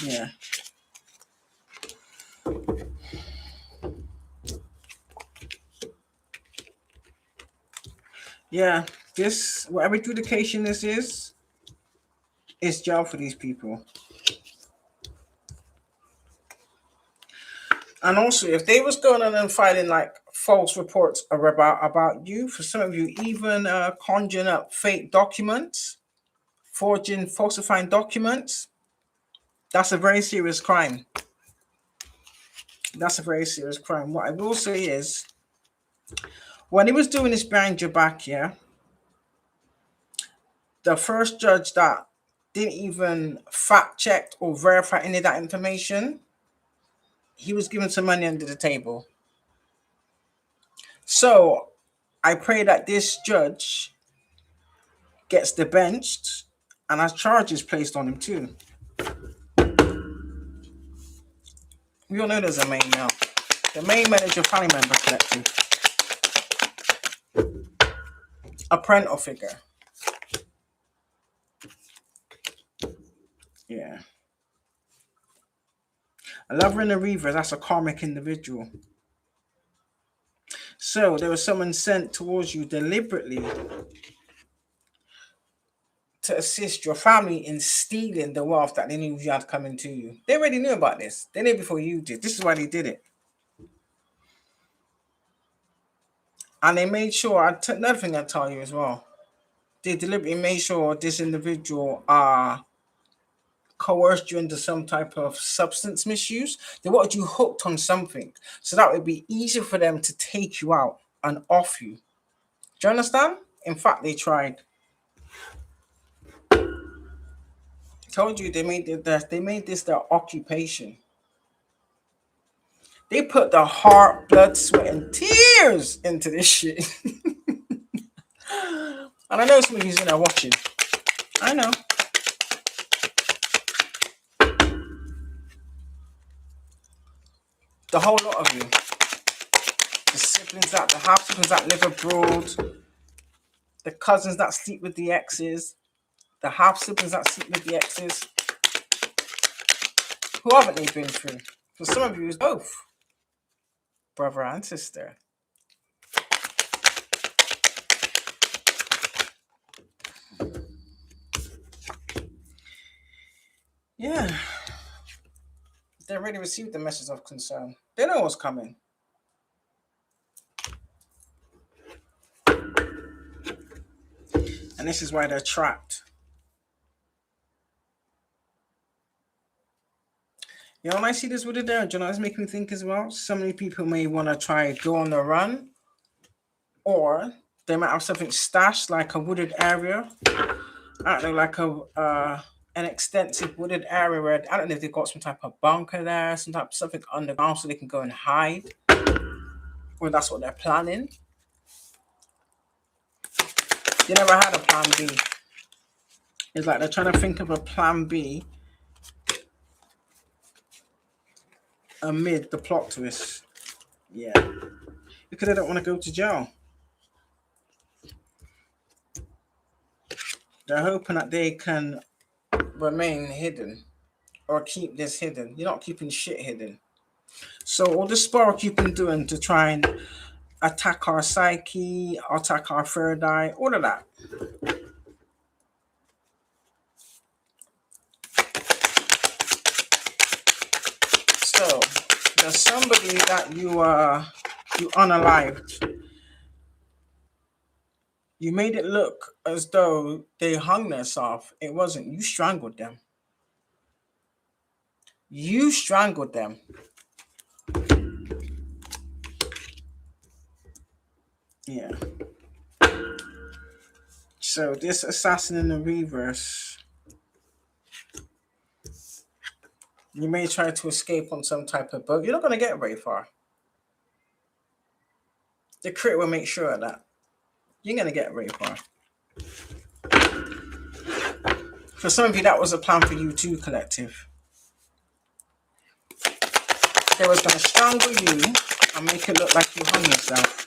Yeah. Yeah, this, whatever adjudication this is jail for these people. And also, if they was going on and filing like false reports about you, for some of you, even conjuring up fake documents, forging, falsifying documents, that's a very serious crime. That's a very serious crime. What I will say is, when he was doing this behind your back, yeah, the first judge that didn't even fact check or verify any of that information, he was given some money under the table. So I pray that this judge gets benched and has charges placed on him too. We all know there's a main now. The main manager family member collective. A parental figure. Yeah. A lover and a reaver, that's a karmic individual. So there was someone sent towards you deliberately to assist your family in stealing the wealth that they knew you had coming to you. They already knew about this. They knew before you did. This is why they did it. And they made sure, another thing I tell you as well, they deliberately made sure this individual coerced you into some type of substance misuse. They wanted you hooked on something, so that would be easier for them to take you out and off you. Do you understand? In fact, they tried. I told you they made this their occupation. They put the heart, blood, sweat, and tears into this shit. And I know some of you in there watching. I know. The whole lot of you. The siblings the half siblings that live abroad, the cousins that sleep with the exes, the half siblings that sleep with the exes. Who haven't they been through? For some of you, it's both brother and sister. Yeah. They already received the message of concern. They know what's coming. And this is why they're trapped. You know, when I see this wooded there, you know, it's making me think as well. So many people may want to try go on the run, or they might have something stashed, like a wooded area. I don't know, like an extensive wooded area where I don't know if they've got some type of bunker there, some type of something underground so they can go and hide, or that's what they're planning. They never had a plan B. It's like they're trying to think of a plan B amid the plot twist. Yeah. Because they don't want to go to jail. They're hoping that they can remain hidden or keep this hidden. You're not keeping shit hidden. So all the spark you've been doing to try and attack our psyche, attack our third eye, all of that. So there's somebody that you unalived. You made it look as though they hung themselves. It wasn't. You strangled them. You strangled them. Yeah. So this assassin in the reverse, you may try to escape on some type of boat. You're not going to get very far. The crit will make sure of that. You're going to get very far. For some of you, that was a plan for you too, collective. They was going to strangle you and make it look like you hung yourself.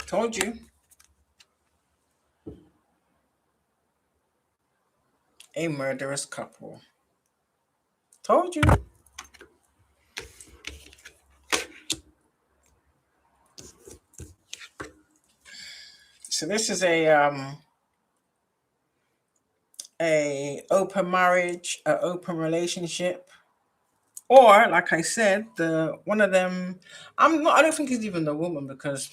Told you. A murderous couple. Told you. So this is a open marriage, an open relationship, or like I said, the one of them. I don't think it's even the woman, because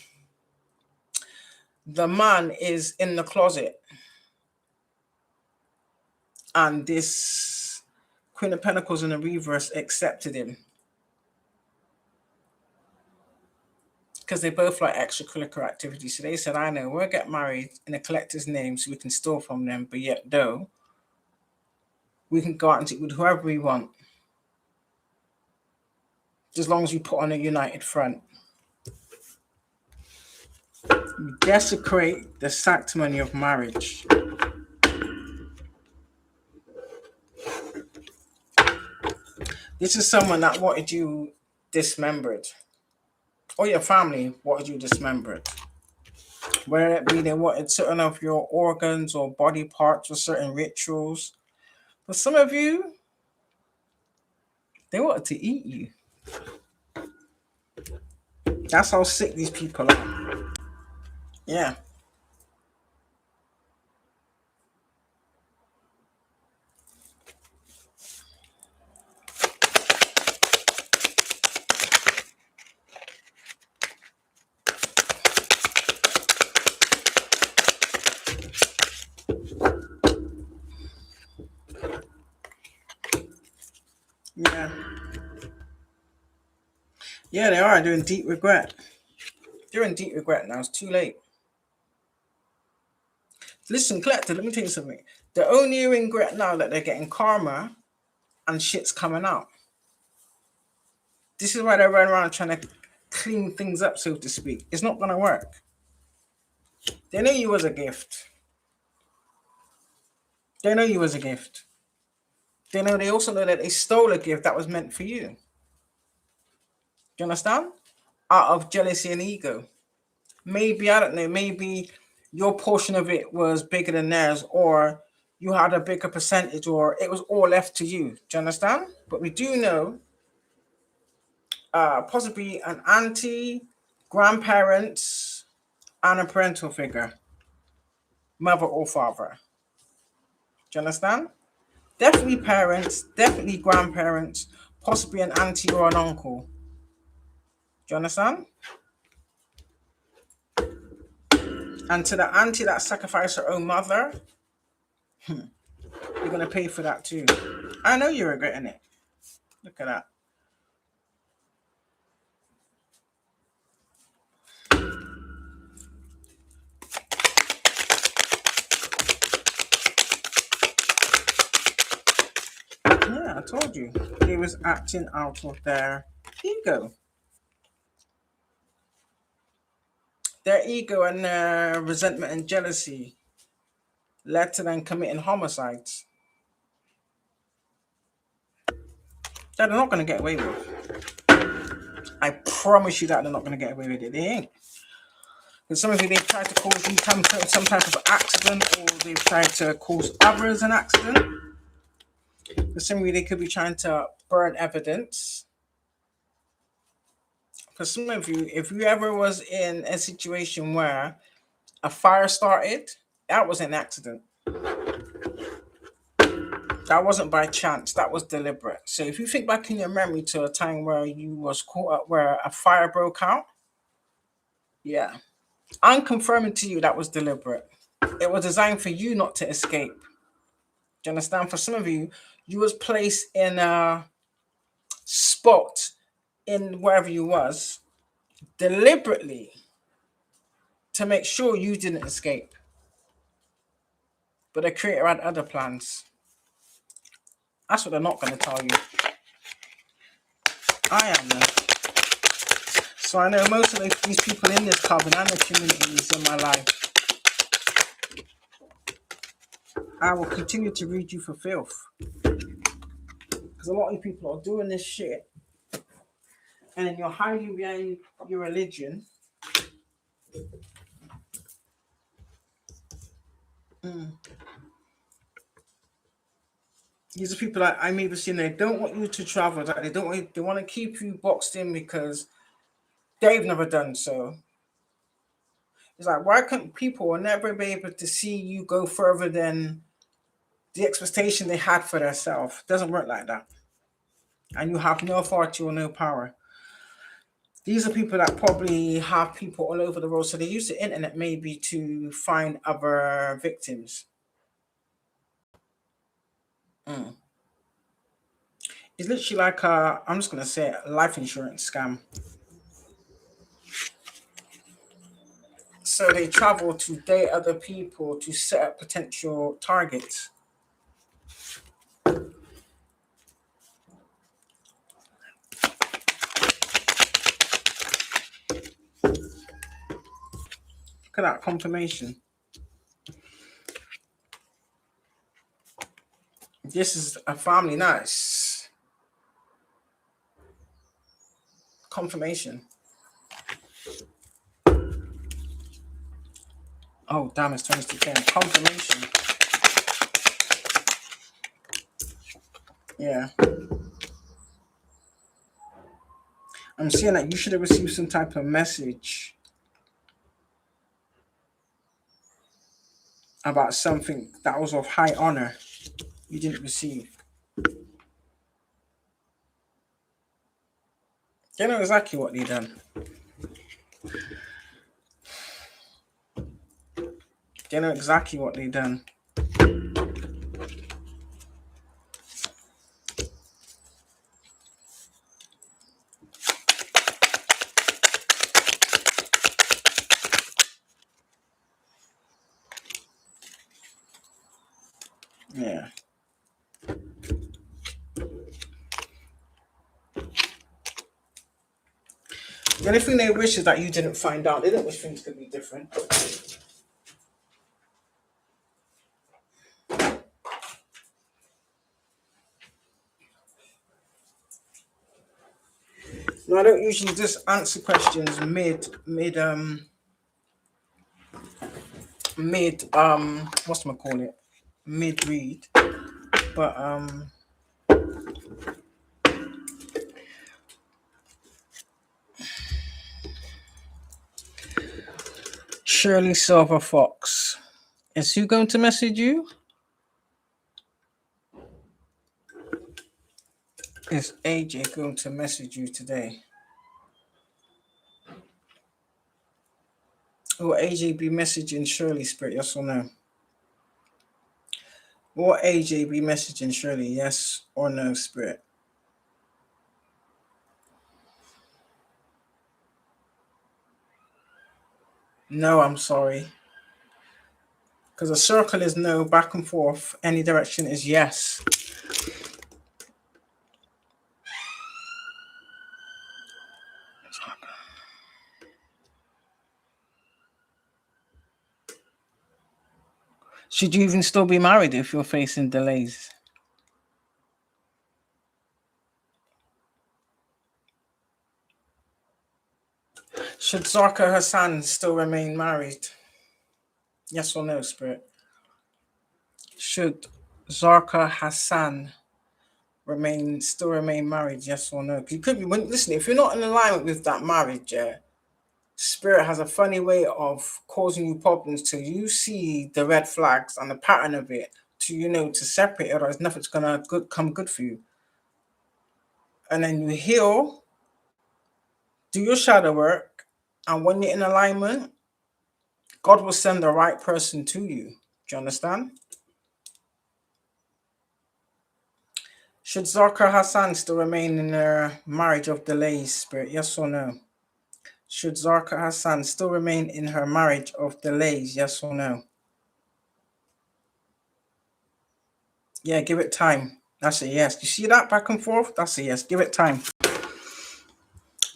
the man is in the closet, and this Queen of Pentacles in the reverse accepted him because they both like extracurricular activities. So they said, I know, we'll get married in a collector's name so we can steal from them, but yet though we can go out and with whoever we want, as long as we put on a united front. We desecrate the sanctimony of marriage. This is someone that wanted you dismembered, or your family wanted you dismembered. Whether it be they wanted certain of your organs or body parts or certain rituals. But some of you, they wanted to eat you. That's how sick these people are. Yeah. Yeah. Yeah, they are doing deep regret. They're in deep regret now. It's too late. Listen, collector, let me tell you something. They're only in regret now that they're getting karma and shit's coming out. This is why they're running around trying to clean things up, so to speak. It's not going to work. They know you as a gift. They know you as a gift. They also know that they stole a gift that was meant for you. Do you understand? Out of jealousy and ego. Maybe, I don't know, maybe your portion of it was bigger than theirs, or you had a bigger percentage, or it was all left to you. Do you understand? But we do know possibly an auntie, grandparents, and a parental figure, mother or father. Do you understand? Definitely parents, definitely grandparents, possibly an auntie or an uncle. Do you understand? And to the auntie that sacrificed her own mother, you're going to pay for that too. I know you're regretting it. Look at that. Yeah, I told you. They was acting out of their ego. Their ego and their resentment and jealousy led to them committing homicides that they're not going to get away with. I promise you that they're not going to get away with it. They ain't. Because some of you, they've tried to cause you some type of accident, or they've tried to cause others an accident. For some of you, they could be trying to burn evidence. For some of you, if you ever was in a situation where a fire started, that was an accident. That wasn't by chance. That was deliberate. So if you think back in your memory to a time where you was caught up where a fire broke out, yeah, I'm confirming to you that was deliberate. It was designed for you not to escape. Do you understand? For some of you, You was placed in a spot in wherever you was deliberately to make sure you didn't escape. But the creator had other plans. That's what they're not going to tell you. I am though. So I know most of these people in this coven and the communities in my life. I will continue to read you for filth. Because a lot of you people are doing this shit. And then you're hiding behind your religion. These are people that I'm even seeing, they don't want you to travel. That they don't want, they want to keep you boxed in because they've never done so. It's like, why can't people never be able to see you go further than the expectation they had for themselves? It doesn't work like that. And you have no authority or no power. These are people that probably have people all over the world. So they use the internet maybe to find other victims. It's literally like I'm just going to say a life insurance scam. So they travel to date other people to set up potential targets. Look at that confirmation. This is a family, nice. Confirmation. Oh, damn, it's 2210. Confirmation. Yeah. I'm seeing that you should have received some type of message about something that was of high honor you didn't receive. You know exactly what they done. You know exactly what they done. Yeah. The only thing they wish is that you didn't find out. They don't wish things could be different. No, I don't usually just answer questions mid what's my call it? Mid read. But Shirley Silver Fox. Is who going to message you? Is AJ going to message you today? Will AJ be messaging Shirley Spirit, yes or no? Will AJ be messaging Shirley, yes or no, Spirit? No, I'm sorry. Because a circle is no, back and forth. Any direction is yes. Should you even still be married if you're facing delays? Should Zarka Hassan still remain married? Yes or no, Spirit? Should Zarka Hassan still remain married? Yes or no? You could be listen. If you're not in alignment with that marriage, yeah, Spirit has a funny way of causing you problems till you see the red flags and the pattern of it, to separate it. Otherwise, nothing's gonna come good for you. And then you heal, do your shadow work, and when you're in alignment, God will send the right person to you. Do you understand? Should Zarka Hassan still remain in her marriage of delays, Spirit? Yes or no? Should Zarka Hassan still remain in her marriage of delays? Yes or no? Yeah, give it time. That's a yes. You see that back and forth? That's a yes. Give it time.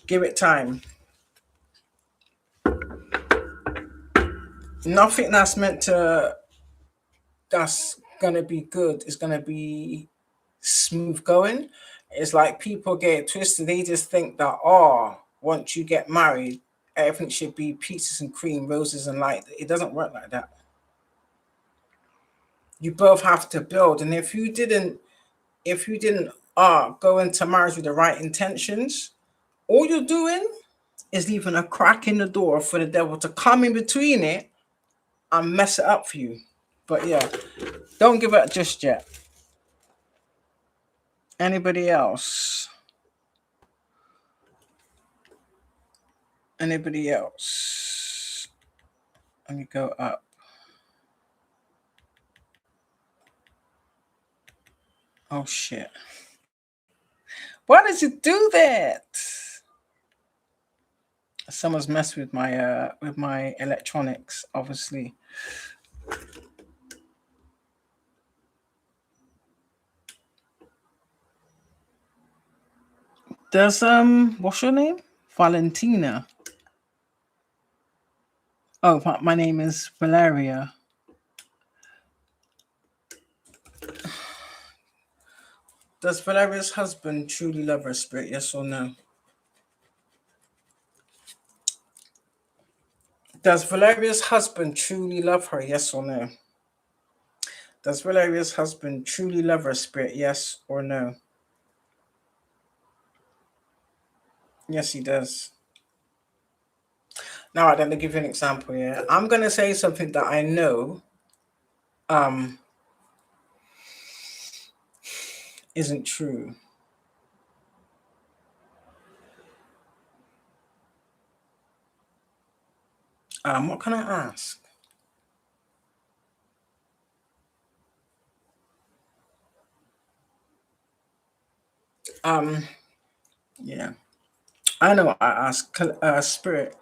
Give it time. Nothing that's meant to, that's going to be good is going to be smooth going. It's like people get it twisted. They just think that, oh, once you get married, everything should be peaches and cream, roses and light. It doesn't work like that. You both have to build. And if you didn't go into marriage with the right intentions, all you're doing is leaving a crack in the door for the devil to come in between it and mess it up for you. But yeah, don't give up just yet. Anybody else? Anybody else? Let me go up. Oh shit. Why does it do that? Someone's messed with my electronics, obviously. Does what's your name? Valentina. Oh, my name is Valeria. Does Valeria's husband truly love her, Spirit? Yes or no? Does Valeria's husband truly love her? Yes or no? Does Valeria's husband truly love her, Spirit? Yes or no? Yes, he does. Now, let me give you an example here. I'm going to say something that I know isn't true. What can I ask? Yeah. I know I ask Spirit.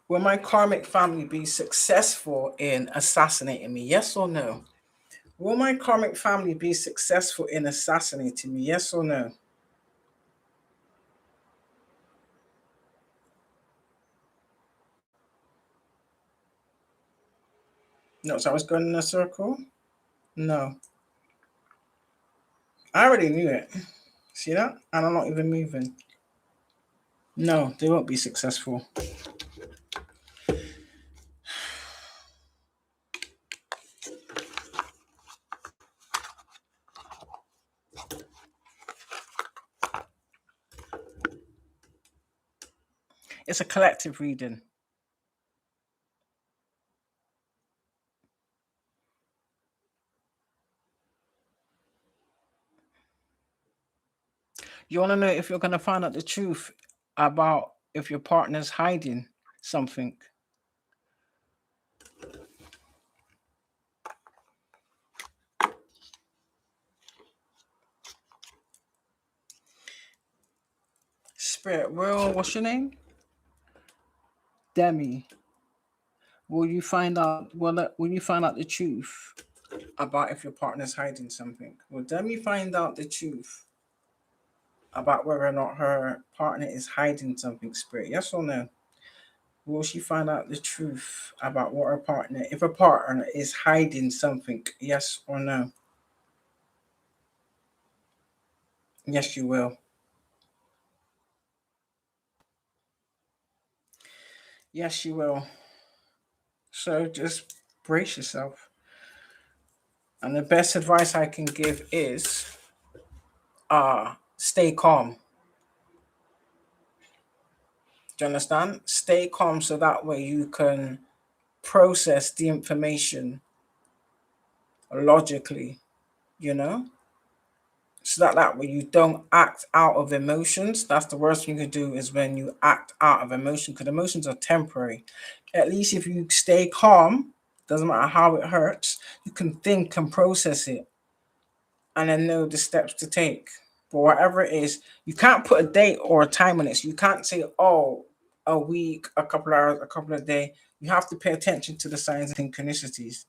Will my karmic family be successful in assassinating me? Yes or no? Will my karmic family be successful in assassinating me? Yes or no? No, so I was going in a circle? No. I already knew it. See that? And I'm not even moving. No, they won't be successful. It's a collective reading. You want to know if you're going to find out the truth about if your partner's hiding something? Spirit, well, what's your name? Demi. Will you find out? Will you find out the truth about if your partner's hiding something? Will Demi find out the truth about whether or not her partner is hiding something, Spirit? Yes or no? Will she find out the truth about what her partner, if her partner is hiding something? Yes or no? Yes, you will. Yes, you will. So just brace yourself. And the best advice I can give is stay calm. Do you understand? Stay calm so that way you can process the information logically, you know? So that way you don't act out of emotions. That's the worst thing you can do is when you act out of emotion, because emotions are temporary. At least if you stay calm Doesn't matter how it hurts, you can think and process it and then know the steps to take. But whatever it is, you can't put a date or a time on it. So you can't say, oh, a week, a couple of hours, a couple of days. You have to pay attention to the signs and synchronicities.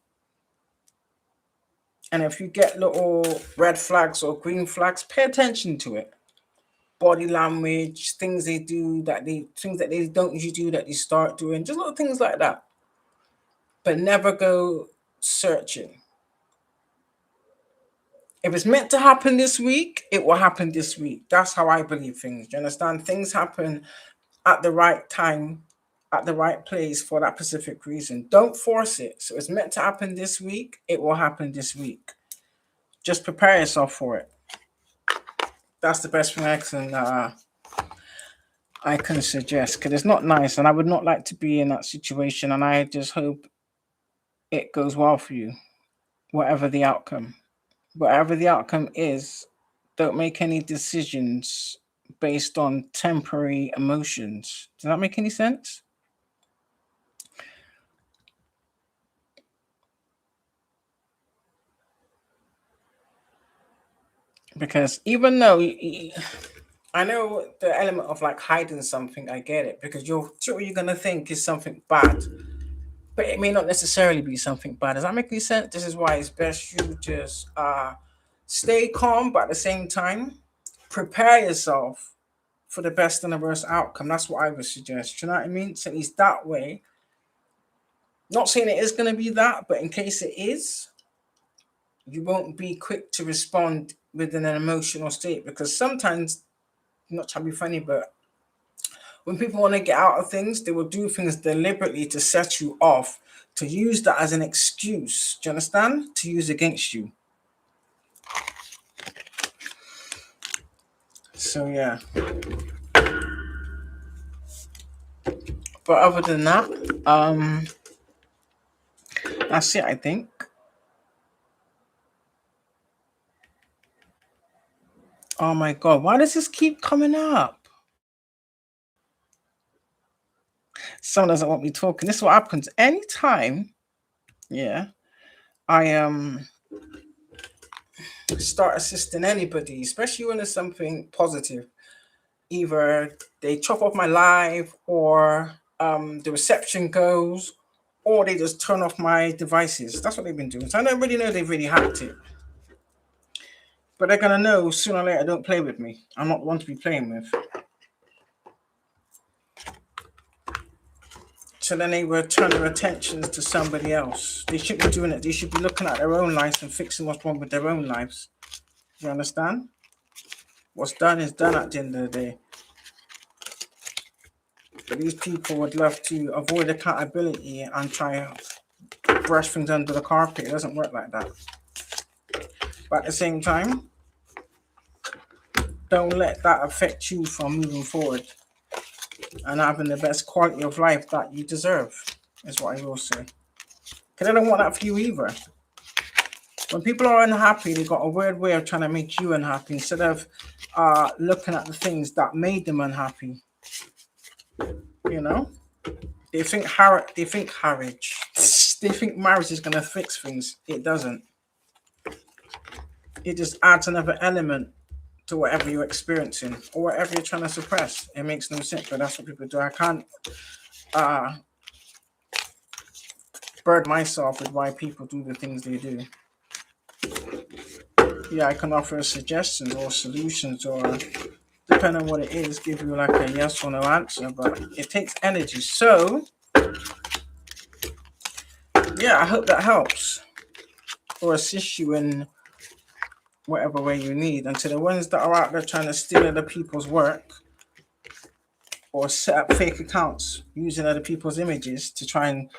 And if you get little red flags or green flags, pay attention to it. Body language, things they do things that they don't usually do that they start doing, just little things like that. But never go searching. If it's meant to happen this week, it will happen this week. That's how I believe things. Do you understand? Things happen at the right time, at the right place for that specific reason. Don't force it. So it's meant to happen this week, it will happen this week. Just prepare yourself for it. That's the best thing I can suggest, because it's not nice, and I would not like to be in that situation. And I just hope it goes well for you, whatever the outcome. Whatever the outcome is, don't make any decisions based on temporary emotions. Does that make any sense? Because even though I know the element of like hiding something, I get it, because you're gonna think is something bad, but it may not necessarily be something bad. Does that make any sense? This is why it's best you just stay calm, but at the same time, prepare yourself for the best and the worst outcome. That's what I would suggest. You know what I mean? So at least that way, not saying it is going to be that, but in case it is, you won't be quick to respond within an emotional state. Because sometimes, not trying to be funny, but when people want to get out of things, they will do things deliberately to set you off, to use that as an excuse. Do you understand? To use against you. So yeah. But other than that, that's it, I think. Oh my god, why does this keep coming up? Someone doesn't want me talking. This is what happens anytime. Yeah, I start assisting anybody, especially when there's something positive. Either they chop off my live, or the reception goes, or they just turn off my devices. That's what they've been doing. So I don't really know they've really hacked it. But they're gonna know sooner or later, don't play with me. I'm not the one to be playing with. So then they will turn their attentions to somebody else. They shouldn't be doing it. They should be looking at their own lives and fixing what's wrong with their own lives. You understand? What's done is done at the end of the day. But these people would love to avoid accountability and try to brush things under the carpet. It doesn't work like that. But at the same time, don't let that affect you from moving forward and having the best quality of life that you deserve, is what I will say. Because I don't want that for you either. When people are unhappy, they've got a weird way of trying to make you unhappy instead of looking at the things that made them unhappy. You know? They think marriage is going to fix things. It doesn't. It just adds another element to whatever you're experiencing or whatever you're trying to suppress. It makes no sense, but that's what people do. I can't burden myself with why people do the things they do. Yeah, I can offer suggestions or solutions, or depending on what it is, give you like a yes or no answer, but it takes energy. So yeah, I hope that helps or assists you in whatever way you need. And to the ones that are out there trying to steal other people's work or set up fake accounts using other people's images to try and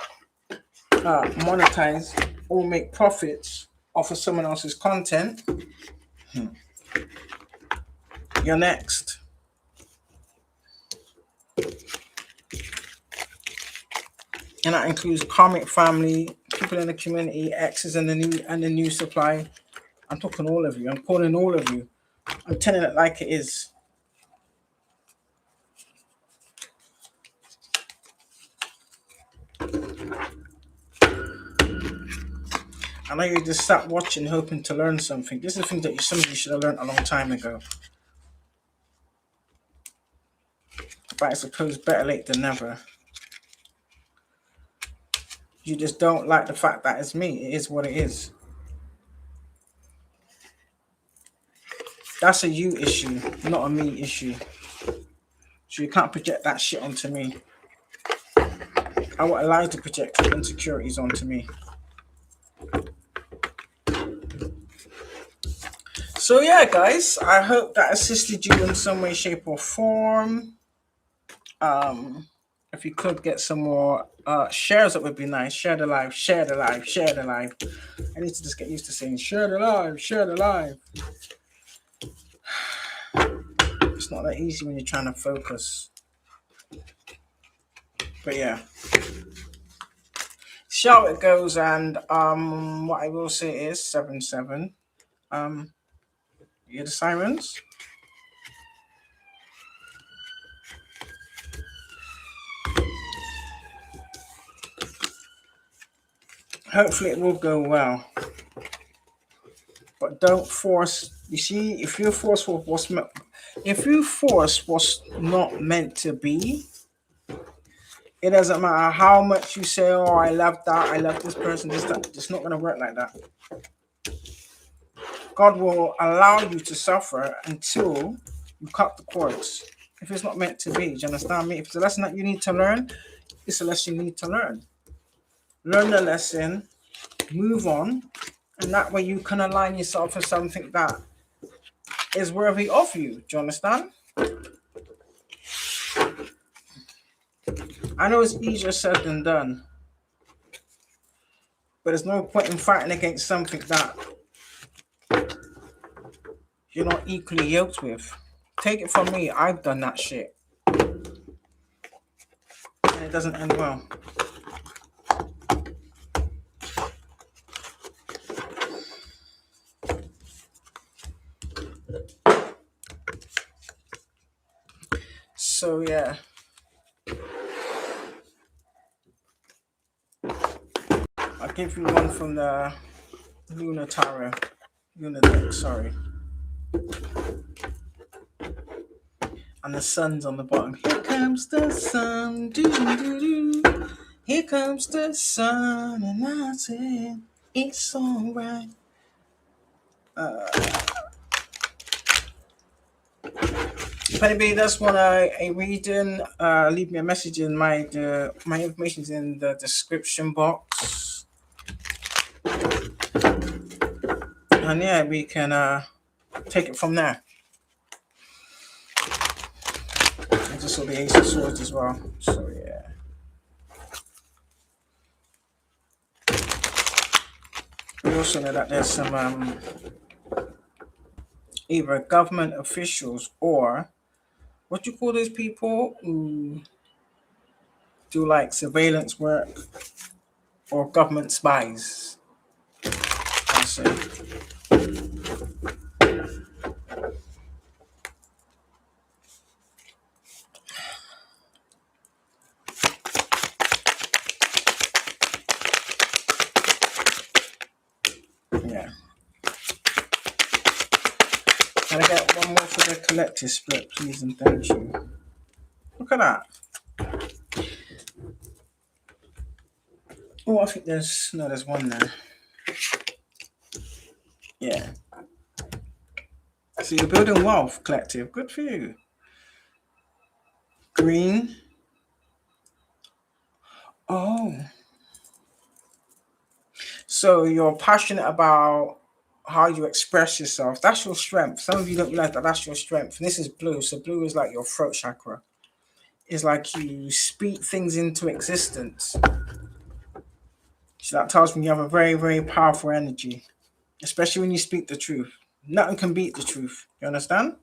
monetize or make profits off of someone else's content, you're next. And that includes karmic family, people in the community, exes, and the new supply. I'm talking all of you. I'm calling all of you. I'm telling it like it is. I know you just sat watching, hoping to learn something. This is things that some of you should have learned a long time ago. But I suppose better late than never. You just don't like the fact that it's me. It is what it is. That's a you issue, not a me issue. So you can't project that shit onto me. I won't allow you to project your insecurities onto me. So yeah, guys, I hope that assisted you in some way, shape, or form. If you could get some more shares, that would be nice. Share the live, share the live, share the live. I need to just get used to saying share the live, share the live. It's not that easy when you're trying to focus. But yeah. See how it goes, and what I will say is 7-7. You hear the sirens? Hopefully it will go well. But don't force. You see, if you force what's not meant to be, it doesn't matter how much you say, "Oh, I love that. I love this person." It's not going to work like that. God will allow you to suffer until you cut the cords. If it's not meant to be, do you understand me? If it's a lesson that you need to learn, it's a lesson you need to learn. Learn the lesson, move on, and that way you can align yourself for something that is worthy of you. Do you understand? I know it's easier said than done, but there's no point in fighting against something that you're not equally yoked with. Take it from me, I've done that shit. And it doesn't end well. So yeah. I'll give you one from the Lunar Tarot. Lunar deck, sorry. And the sun's on the bottom. Here comes the sun. Doo-doo-doo-doo. Here comes the sun. And I said, it's alright. If anybody does want a reading, leave me a message in my information's in the description box. And yeah, we can take it from there. I just saw the Ace of Swords as well. So yeah. We also know that there's some either government officials or what do you call those people who do like surveillance work or government spies. That's it. Yeah. Can I get one more for the collective split, please, and thank you. Look at that. Oh, I think there's one there. Yeah. So you're building wealth, collective. Good for you. Green. Oh. So you're passionate about how you express yourself. That's your strength. Some of you don't realize that that's your strength. And this is blue. So blue is like your throat chakra. It's like you speak things into existence. So that tells me you have a very, very powerful energy, especially when you speak the truth. Nothing can beat the truth. You understand?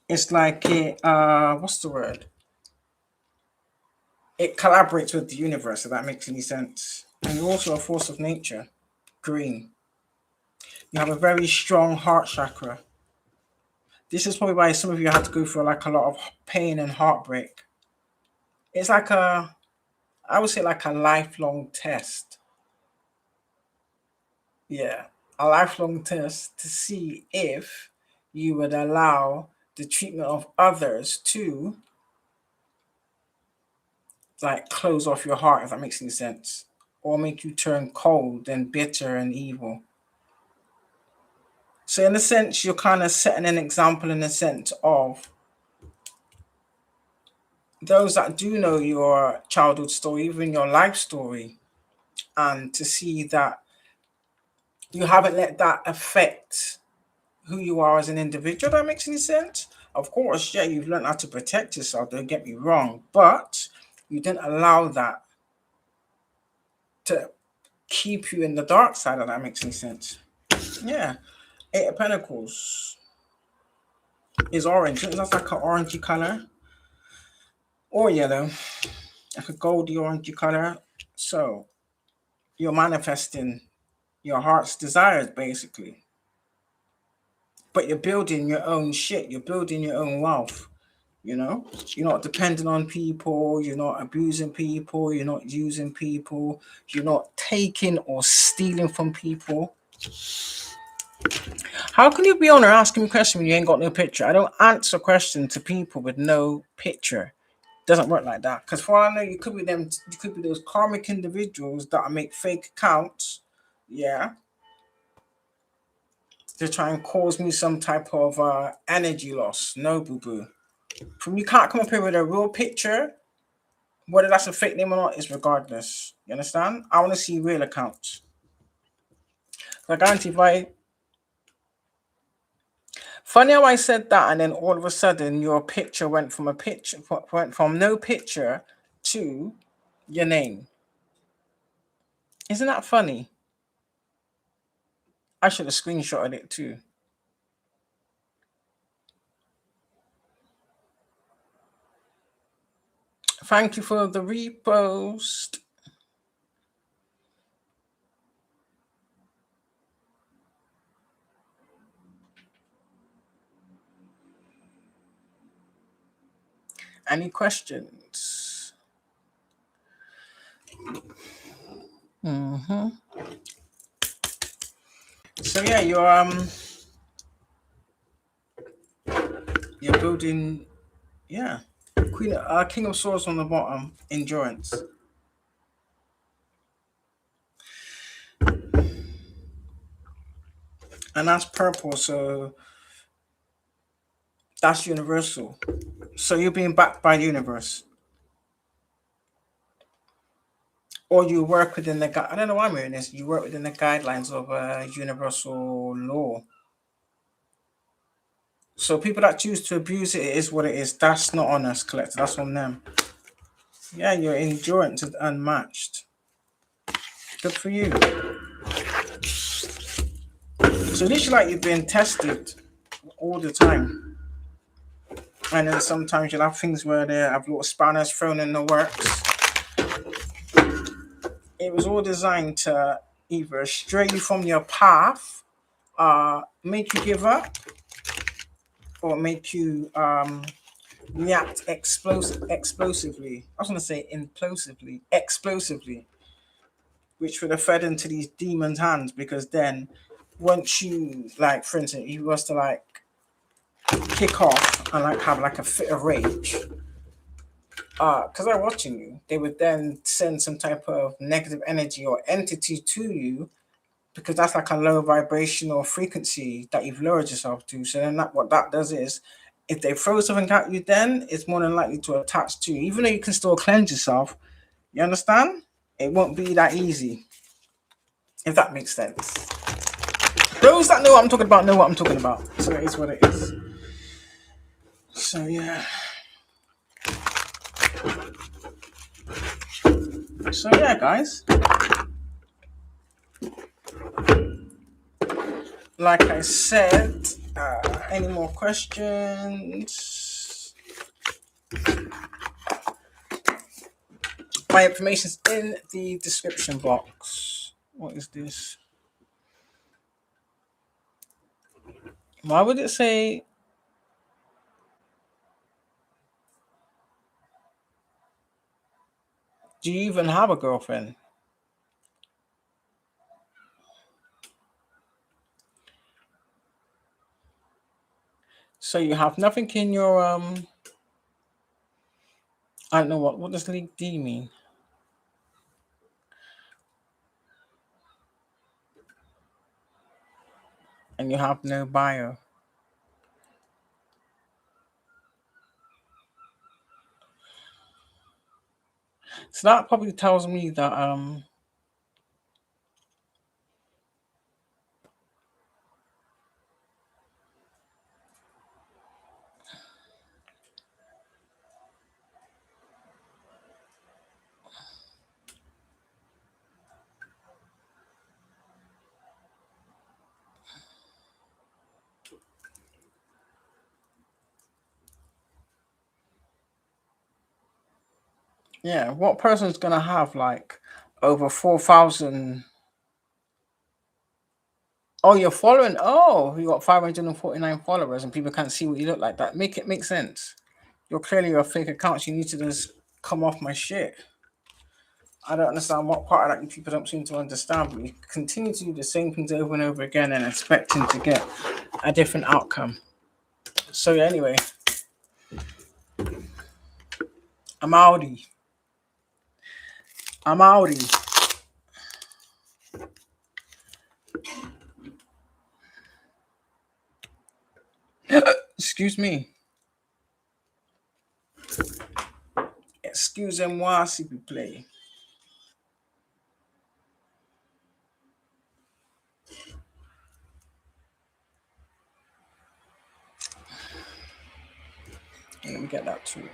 It's like it, what's the word? It collaborates with the universe, if that makes any sense. And you're also a force of nature. Green. You have a very strong heart chakra. This is probably why some of you had to go through like a lot of pain and heartbreak. It's like a I would say like a lifelong test. Yeah, a lifelong test to see if you would allow the treatment of others to like close off your heart, if that makes any sense, or make you turn cold and bitter and evil. So, in a sense, you're kind of setting an example in the sense of those that do know your childhood story, even your life story, and to see that you haven't let that affect who you are as an individual. That makes any sense? Of course, yeah, you've learned how to protect yourself, don't get me wrong, but you didn't allow that to keep you in the dark side, if that makes any sense. Yeah. Eight of Pentacles is orange. That's like an orangey color or yellow, like a goldy orangey color. So you're manifesting your heart's desires basically. But you're building your own shit. You're building your own wealth. You know, you're not dependent on people. You're not abusing people. You're not using people. You're not taking or stealing from people. How can you be on or asking me a question when you ain't got no picture? I don't answer questions to people with no picture. Doesn't work like that. Because for all I know, you could be them. You could be those karmic individuals that make fake accounts. Yeah, to try and cause me some type of energy loss. No, boo boo. From you can't come up here with a real picture, whether that's a fake name or not is regardless. You understand? I want to see real accounts. I guarantee if I funny how I said that and then all of a sudden your picture went from no picture to your name. Isn't that funny? I should have screenshotted it too. Thank you for the repost. Any questions? Mm-hmm. So yeah, you're building, yeah. King of Swords on the bottom, endurance. And that's purple, so that's universal. So you're being backed by the universe. Or you work within I don't know why I'm hearing this. You work within the guidelines of universal law. So people that choose to abuse it, it is what it is. That's not on us, collector. That's on them. Yeah, your endurance is unmatched. Good for you. So literally like you've been tested all the time. And then sometimes you'll have things where they have little spanners thrown in the works. It was all designed to either stray you from your path, make you give up, or make you react explosively. I was going to say implosively, explosively, which would have fed into these demons' hands because then once you, like, for instance, he was to like kick off and like have like a fit of rage, because they're watching you, they would then send some type of negative energy or entity to you because that's like a low vibrational frequency that you've lowered yourself to. So then what that does is if they throw something at you, then it's more than likely to attach to you. Even though you can still cleanse yourself, you understand? It won't be that easy. If that makes sense. Those that know what I'm talking about know what I'm talking about. So it is what it is. So yeah. So yeah, guys. Like I said, any more questions? My information's in the description box. What is this? Why would it say? Do you even have a girlfriend? So you have nothing in your I don't know what does League D mean? And you have no bio. So that probably tells me that yeah, what person's gonna have like over 4,000? Oh, you're following. Oh, you got 549 followers, and people can't see what you look like. That make sense. You're clearly a fake account. You need to just come off my shit. I don't understand what part of that you people don't seem to understand. But you continue to do the same things over and over again and expecting to get a different outcome. So yeah, anyway, I'm outie. I'm outie. Excuse me. Excusez-moi s'il vous plaît. Let me get that too.